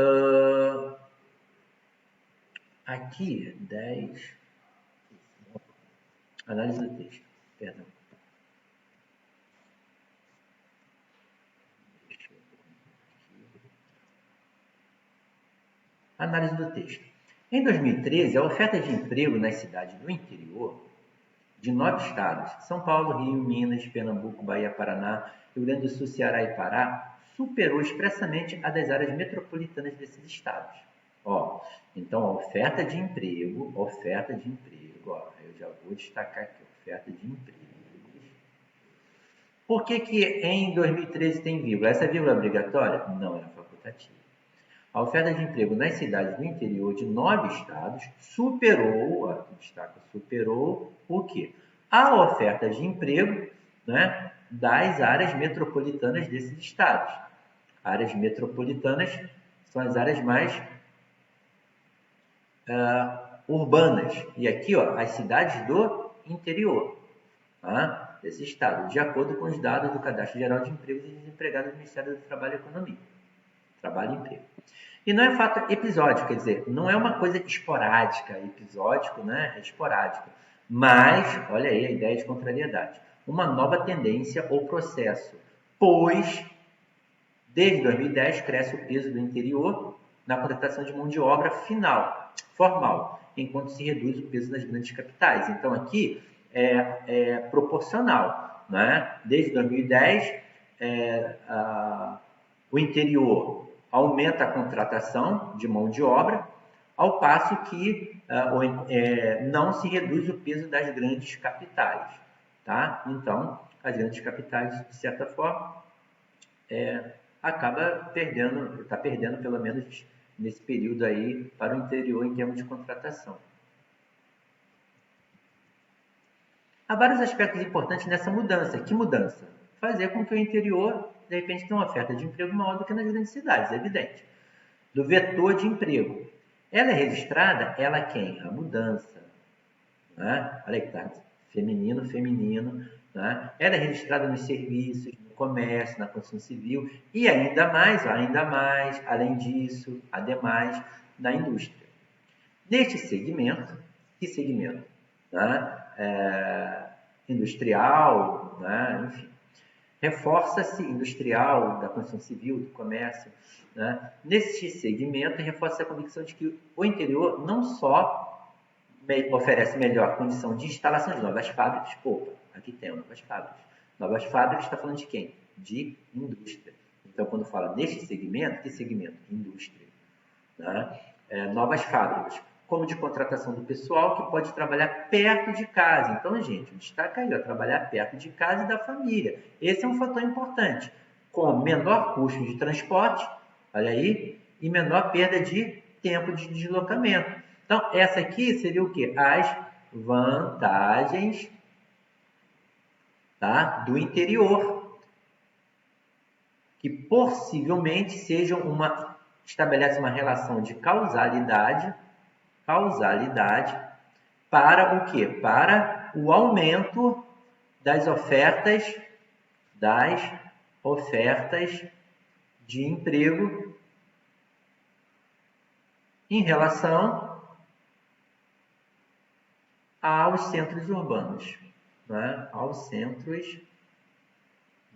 Speaker 1: Aqui, 10. Análise do texto. Perdão. Análise do texto. Em 2013, a oferta de emprego nas cidades do interior de 9 estados, São Paulo, Rio, Minas, Pernambuco, Bahia, Paraná, Rio Grande do Sul, Ceará e Pará, superou expressamente a das áreas metropolitanas desses estados. Então, a oferta de emprego, eu já vou destacar aqui, oferta de emprego. Por que em 2013 tem vírgula? Essa vírgula é obrigatória? Não, é facultativa. A oferta de emprego nas cidades do interior de 9 estados superou o quê? A oferta de emprego, né, das áreas metropolitanas desses estados. Áreas metropolitanas são as áreas mais urbanas. E aqui, ó, as cidades do interior, tá? Desse estado, de acordo com os dados do Cadastro Geral de Empregos e Desempregados do Ministério do Trabalho e Economia. Trabalho e emprego. E não é fato episódico, quer dizer, não é uma coisa esporádica, episódico, né? É esporádico. Mas, olha aí a ideia de contrariedade. Uma nova tendência ou processo, pois, desde 2010, cresce o peso do interior na contratação de mão de obra formal, enquanto se reduz o peso nas grandes capitais. Então, aqui é proporcional, né? Desde 2010, o interior aumenta a contratação de mão de obra, ao passo que não se reduz o peso das grandes capitais. Tá? Então, as grandes capitais, de certa forma, está perdendo pelo menos nesse período aí para o interior em termos de contratação. Há vários aspectos importantes nessa mudança. Que mudança? Fazer com que o interior, de repente, tenha uma oferta de emprego maior do que nas grandes cidades, é evidente. Do vetor de emprego. Ela é registrada, ela quem? A mudança. Né? Olha que tá, feminino, né? Ela é registrada nos serviços, no comércio, na construção civil e ainda mais, além disso, ademais, na indústria. Neste segmento, que segmento? Né? Industrial, né? Enfim. Reforça-se industrial, da construção civil, do comércio. Né? Nesse segmento, reforça-se a convicção de que o interior não só oferece melhor condição de instalação de novas fábricas. Opa, aqui tem novas fábricas. Novas fábricas está falando de quem? De indústria. Então, quando fala neste segmento, que segmento? Indústria. Né? Novas fábricas, como de contratação do pessoal que pode trabalhar perto de casa. Então, gente, destaca aí, ó, trabalhar perto de casa e da família. Esse é um fator importante. Com menor custo de transporte, olha aí, e menor perda de tempo de deslocamento. Então, essa aqui seria o quê? As vantagens, tá, do interior, que possivelmente estabelece uma relação de causalidade para o quê? Para o aumento das ofertas de emprego em relação aos centros urbanos, né? Aos centros,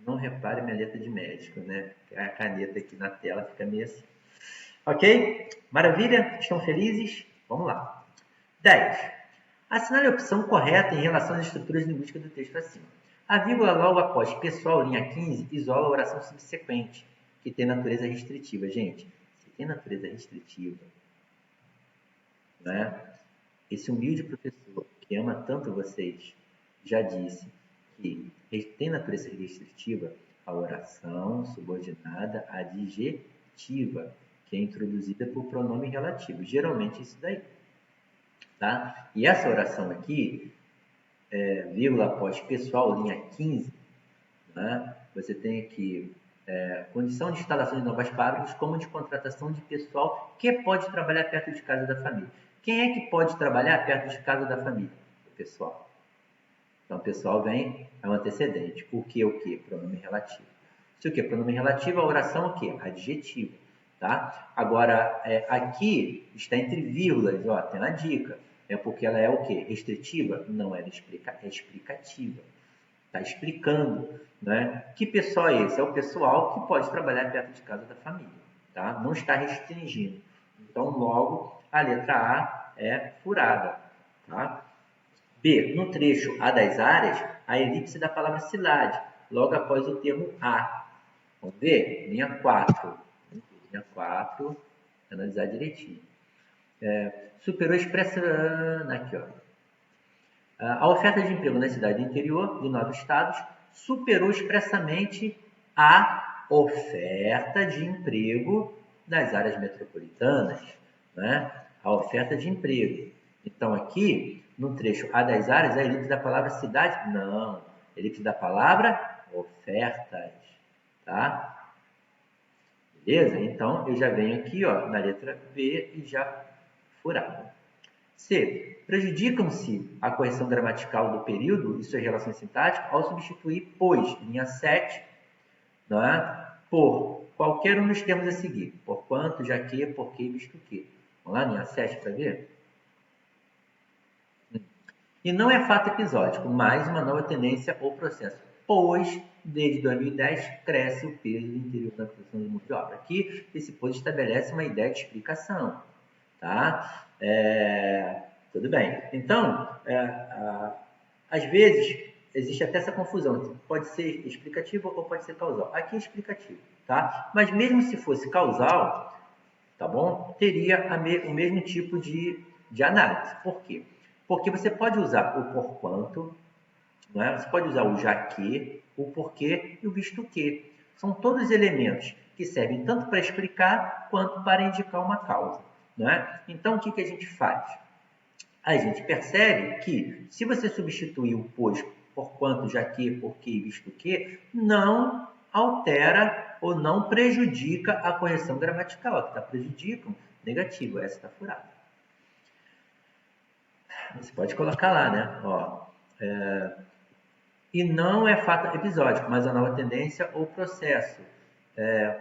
Speaker 1: não repare minha letra de médico, né? A caneta aqui na tela fica meio assim. Ok? Maravilha? Estão felizes? Vamos lá. 10. Assinale a opção correta em relação às estruturas linguísticas do texto acima. A vírgula logo após pessoal, linha 15, isola a oração subsequente, que tem natureza restritiva. Gente, se tem natureza restritiva, né? Esse humilde professor que ama tanto vocês já disse que tem natureza restritiva a oração subordinada adjetiva, que é introduzida por pronome relativo. Geralmente isso daí. Tá? E essa oração aqui, vírgula após pessoal, linha 15, né? Você tem aqui condição de instalação de novas fábricas, como de contratação de pessoal que pode trabalhar perto de casa da família. Quem é que pode trabalhar perto de casa da família? O pessoal. Então, o pessoal é um antecedente. O que? Pronome relativo. Se o que? Pronome relativo, a oração o quê? Adjetiva. Tá? Agora, aqui está entre vírgulas, ó, tem uma dica. É porque ela é o quê? Restritiva? Não, ela é explicativa. Está explicando, né? Que pessoal é esse? É o pessoal que pode trabalhar perto de casa da família. Tá? Não está restringindo. Então, logo, a letra A é furada. Tá? B. No trecho A das áreas, a elipse da palavra cidade, logo após o termo A. Vamos ver? Linha 4. Linha 4, analisar direitinho. Superou expressa... Aqui, ó. A oferta de emprego na cidade do interior de 9 estados superou expressamente a oferta de emprego das áreas metropolitanas, né? A oferta de emprego. Então, aqui, no trecho A das áreas, a elipse da palavra cidade? Não. Elipse da palavra ofertas, tá? Beleza? Então, eu já venho aqui, ó, na letra B e já furado. C. Prejudicam-se a correção gramatical do período e suas relações sintáticas ao substituir pois, linha 7, não é? Por qualquer um dos termos a seguir. Porquanto, já que, porque, visto que. Vamos lá, linha 7 para ver? E não é fato episódico, mas uma nova tendência ou processo. Pois, desde 2010, cresce o peso do interior da produção de mão de obra. Aqui, esse pois estabelece uma ideia de explicação. Tá? Tudo bem. Então, às vezes, existe até essa confusão. Pode ser explicativo ou pode ser causal. Aqui é explicativo. Tá? Mas mesmo se fosse causal, tá bom? Teria o mesmo tipo de análise. Por quê? Porque você pode usar o porquanto, não é? Você pode usar o já que, o porquê e o visto que. São todos elementos que servem tanto para explicar quanto para indicar uma causa. Não é? Então, o que a gente faz? A gente percebe que, se você substituir o pois por quanto, já que, porquê e visto que, não altera ou não prejudica a correção gramatical. Aqui está prejudicam, negativo, essa está furada. Você pode colocar lá, né? E não é fato episódico, mas a nova tendência ou processo.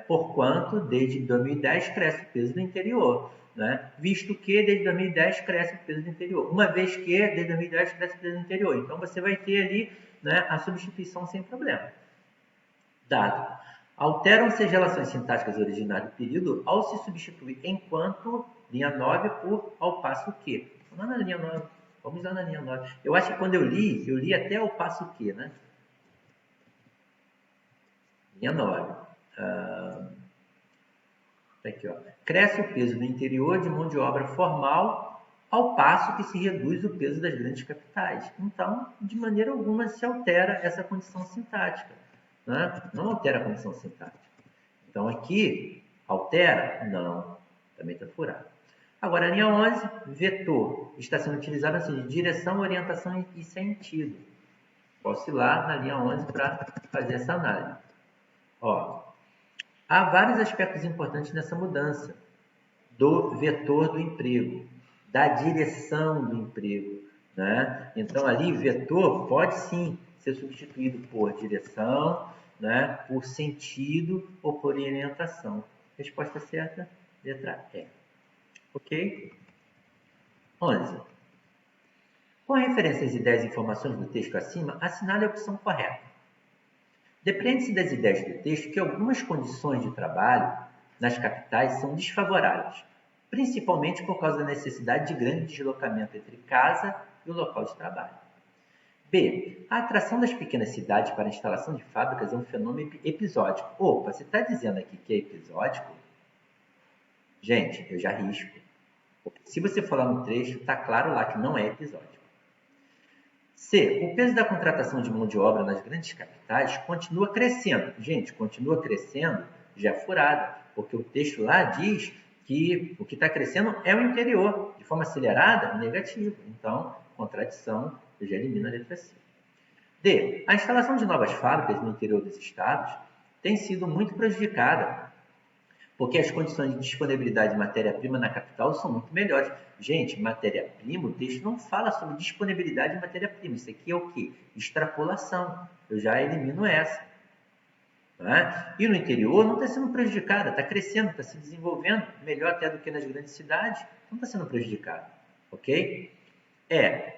Speaker 1: Porquanto, desde 2010, cresce o peso do interior. Né? Visto que, desde 2010, cresce o peso do interior. Uma vez que, desde 2010, cresce o peso do interior. Então, você vai ter ali, né, a substituição sem problema. Dado. Alteram-se as relações sintáticas originárias do período ao se substituir enquanto, linha 9, por ao passo que. Vamos lá na linha 9. Vamos lá na linha 9. Eu acho que quando eu li até ao passo que, né? Linha 9. Aqui, ó. Cresce o peso do interior de mão de obra formal ao passo que se reduz o peso das grandes capitais. Então, de maneira alguma se altera essa condição sintática. Né? Não altera a condição sintática. Então, aqui, altera? Não. Também está furado. Agora, a linha 11, vetor. Está sendo utilizado assim, de direção, orientação e sentido. Posso ir lá na linha 11 para fazer essa análise. Há vários aspectos importantes nessa mudança do vetor do emprego, da direção do emprego. Né? Então, ali, vetor pode sim ser substituído por direção, né? Por sentido ou por orientação. Resposta certa, letra E. Ok? 11. Com referência às ideias e informações do texto acima, assinale a opção correta. Depende-se das ideias do texto que algumas condições de trabalho nas capitais são desfavoráveis, principalmente por causa da necessidade de grande deslocamento entre casa e o local de trabalho. B. A atração das pequenas cidades para a instalação de fábricas é um fenômeno episódico. Opa, você está dizendo aqui que é episódico? Gente, eu já risco. Se você falar no trecho, está claro lá que não é episódico. C. O peso da contratação de mão de obra nas grandes capitais continua crescendo. Gente, continua crescendo, já é furada, porque o texto lá diz que o que está crescendo é o interior. De forma acelerada, negativo. Então, contradição, eu já elimino a letra C. D. A instalação de novas fábricas no interior dos estados tem sido muito prejudicada, porque as condições de disponibilidade de matéria-prima na capital são muito melhores. Gente, matéria-prima, o texto não fala sobre disponibilidade de matéria-prima. Isso aqui é o quê? Extrapolação. Eu já elimino essa. Tá? E no interior não está sendo prejudicada, está crescendo, está se desenvolvendo, melhor até do que nas grandes cidades, não está sendo prejudicada. Ok?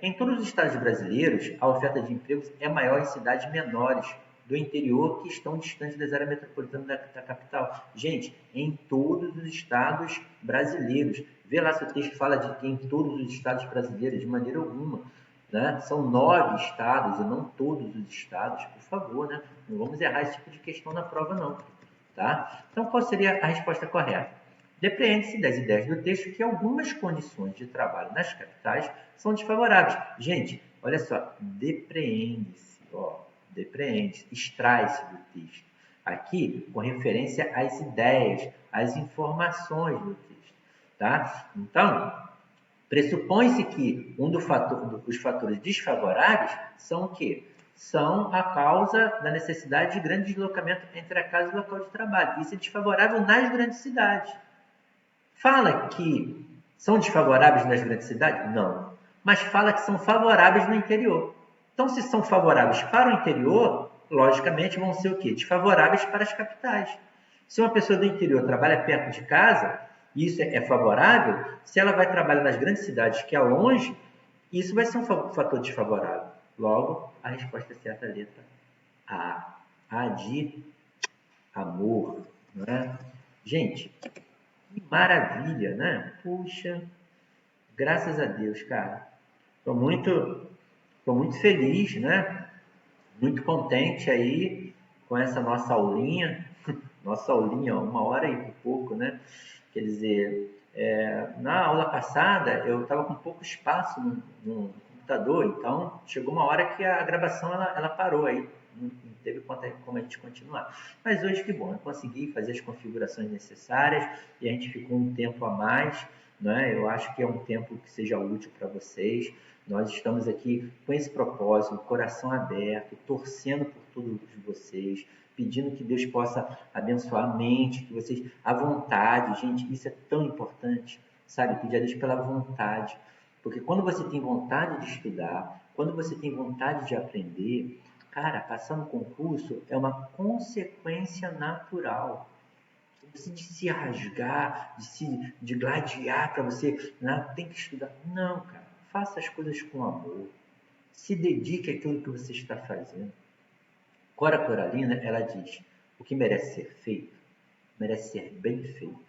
Speaker 1: Em todos os estados brasileiros, a oferta de empregos é maior em cidades menores do interior que estão distantes das áreas metropolitanas da capital. Gente, em todos os estados brasileiros. Vê lá se o texto fala de que em todos os estados brasileiros, de maneira alguma. Né? São 9 estados e não todos os estados. Por favor, né? Não vamos errar esse tipo de questão na prova, não. Tá? Então, qual seria a resposta correta? Depreende-se das ideias do texto que algumas condições de trabalho nas capitais são desfavoráveis. Gente, olha só, depreende-se, depreende-se, extrai-se do texto. Aqui, com referência às ideias, às informações do texto. Tá? Então, pressupõe-se que os fatores desfavoráveis são o quê? São a causa da necessidade de grande deslocamento entre a casa e o local de trabalho. Isso é desfavorável nas grandes cidades. Fala que São desfavoráveis nas grandes cidades? Não. Mas fala que são favoráveis no interior. Então, se são favoráveis para o interior, logicamente vão ser o quê? Desfavoráveis para as capitais. Se uma pessoa do interior trabalha perto de casa, isso é favorável. Se ela vai trabalhar nas grandes cidades, que é longe, isso vai ser um fator desfavorável. Logo, a resposta certa é a letra A. A de amor, não é? Gente, que maravilha, né? Puxa, graças a Deus, cara. Tô muito feliz, né? Muito contente aí com essa nossa aulinha. Nossa aulinha, 1 hora e pouco, né? Quer dizer, na aula passada eu estava com pouco espaço no computador, então chegou uma hora que a gravação ela parou aí, não teve como a gente continuar. Mas hoje que bom, eu consegui fazer as configurações necessárias e a gente ficou um tempo a mais, né? Eu acho que é um tempo que seja útil para vocês. Nós estamos aqui com esse propósito, coração aberto, torcendo por todos vocês, pedindo que Deus possa abençoar a mente, que vocês, a vontade, gente, isso é tão importante, sabe? Pedir a Deus pela vontade, porque quando você tem vontade de estudar, quando você tem vontade de aprender, cara, passar no concurso é uma consequência natural. Você de se rasgar, de gladiar para você, não, tem que estudar. Não, cara, faça as coisas com amor. Se dedique àquilo que você está fazendo. Cora Coralina, ela diz: o que merece ser feito, merece ser bem feito.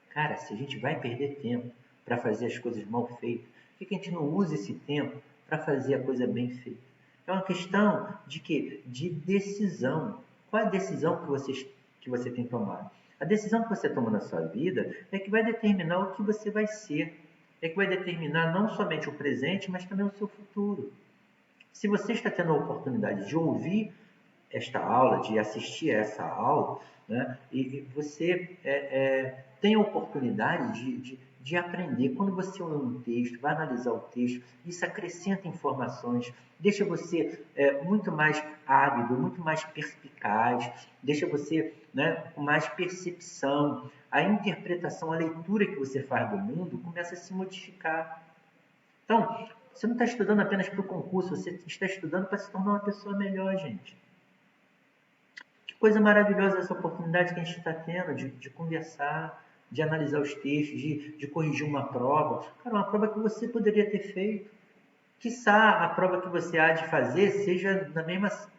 Speaker 1: Cara, se a gente vai perder tempo para fazer as coisas mal feitas, por que a gente não usa esse tempo para fazer a coisa bem feita? É uma questão de quê? De decisão. Qual é a decisão que você tem tomado? A decisão que você toma na sua vida é que vai determinar o que você vai ser. É que vai determinar não somente o presente, mas também o seu futuro. Se você está tendo a oportunidade de ouvir esta aula, de assistir a essa aula, né? E você tem a oportunidade de aprender. Quando você lê um texto, vai analisar o texto, isso acrescenta informações, deixa você muito mais ávido, muito mais perspicaz, deixa você, né, com mais percepção. A interpretação, a leitura que você faz do mundo começa a se modificar. Então, você não está estudando apenas para o concurso, você está estudando para se tornar uma pessoa melhor, gente. Que coisa maravilhosa essa oportunidade que a gente está tendo de conversar, de analisar os textos, de corrigir uma prova. Cara, uma prova que você poderia ter feito. Quiçá a prova que você há de fazer seja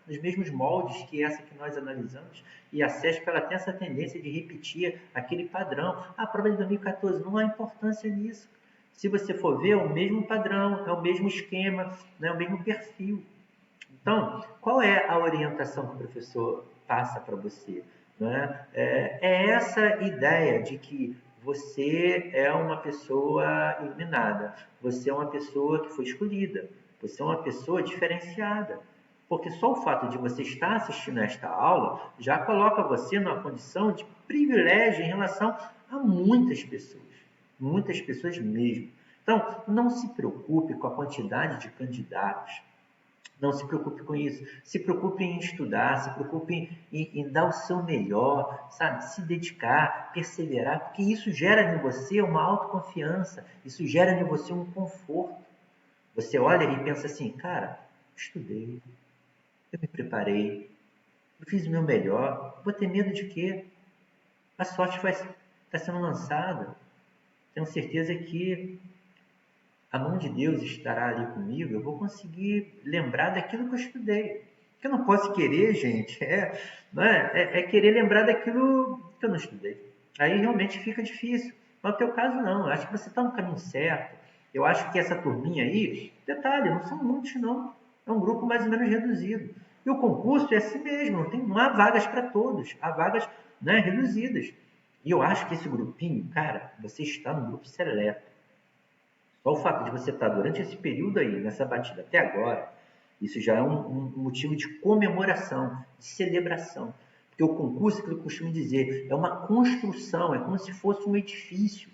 Speaker 1: nos mesmos moldes que essa que nós analisamos. E a CESP ela tem essa tendência de repetir aquele padrão. A prova de 2014 não há importância nisso. Se você for ver, é o mesmo padrão, é o mesmo esquema, é o mesmo perfil. Então, qual é a orientação que o professor passa para você? Né? É essa ideia de que você é uma pessoa iluminada, você é uma pessoa que foi escolhida, você é uma pessoa diferenciada. Porque só o fato de você estar assistindo a esta aula já coloca você numa condição de privilégio em relação a muitas pessoas mesmo. Então, não se preocupe com a quantidade de candidatos. Não se preocupe com isso. Se preocupe em estudar, se preocupe em dar o seu melhor, sabe? Se dedicar, perseverar, porque isso gera em você uma autoconfiança, isso gera em você um conforto. Você olha e pensa assim, cara, estudei, eu me preparei, eu fiz o meu melhor, vou ter medo de quê? A sorte está sendo lançada. Tenho certeza que a mão de Deus estará ali comigo, eu vou conseguir lembrar daquilo que eu estudei. O que eu não posso querer, gente, não é querer lembrar daquilo que eu não estudei. Aí realmente fica difícil. Mas no teu caso não, eu acho que você está no caminho certo. Eu acho que essa turminha aí, detalhe, não são muitos não, é um grupo mais ou menos reduzido. E o concurso é assim mesmo, não há vagas para todos, há vagas, né, reduzidas. E eu acho que esse grupinho, cara, você está no grupo seleto. Só o fato de você estar durante esse período aí, nessa batida até agora, isso já é um motivo de comemoração, de celebração. Porque o concurso, que eu costumo dizer, é uma construção, é como se fosse um edifício.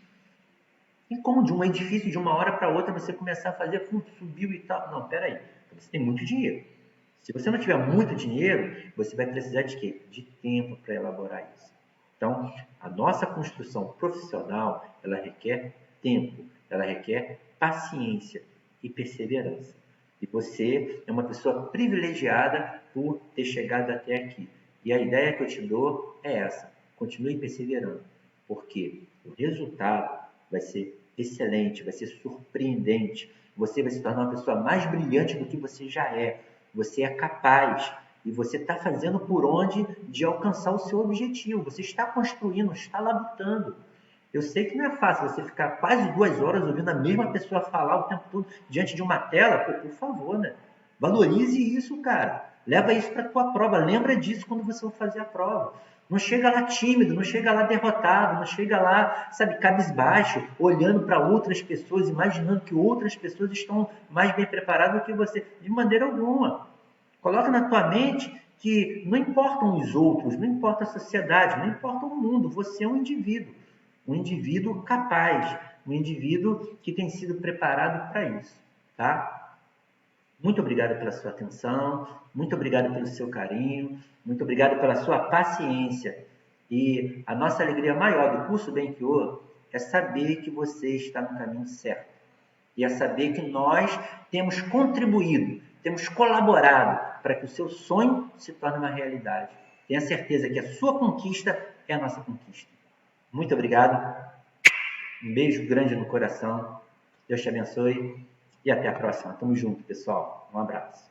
Speaker 1: E como de um edifício, de uma hora para outra, você começar a fazer, subiu e tal. Não, peraí, você tem muito dinheiro. Se você não tiver muito dinheiro, você vai precisar de quê? De tempo para elaborar isso. Então, a nossa construção profissional, ela requer tempo, ela requer paciência e perseverança. E você é uma pessoa privilegiada por ter chegado até aqui. E a ideia que eu te dou é essa: continue perseverando, porque o resultado vai ser excelente, vai ser surpreendente. Você vai se tornar uma pessoa mais brilhante do que você já é. Você é capaz e você está fazendo por onde de alcançar o seu objetivo. Você está construindo, está labutando. Eu sei que não é fácil você ficar quase 2 horas ouvindo a mesma pessoa falar o tempo todo diante de uma tela. Pô, por favor, né? Valorize isso, cara. Leva isso para a tua prova. Lembra disso quando você for fazer a prova. Não chega lá tímido, não chega lá derrotado, não chega lá, sabe, cabisbaixo, olhando para outras pessoas, imaginando que outras pessoas estão mais bem preparadas do que você. De maneira alguma. Coloca na tua mente que não importam os outros, não importa a sociedade, não importa o mundo. Você é um indivíduo capaz, um indivíduo que tem sido preparado para isso, tá? Muito obrigado pela sua atenção, muito obrigado pelo seu carinho, muito obrigado pela sua paciência. E a nossa alegria maior do curso BenQo é saber que você está no caminho certo. E é saber que nós temos contribuído, temos colaborado para que o seu sonho se torne uma realidade. Tenha certeza que a sua conquista é a nossa conquista. Muito obrigado. Um beijo grande no coração. Deus te abençoe e até a próxima. Tamo junto, pessoal. Um abraço.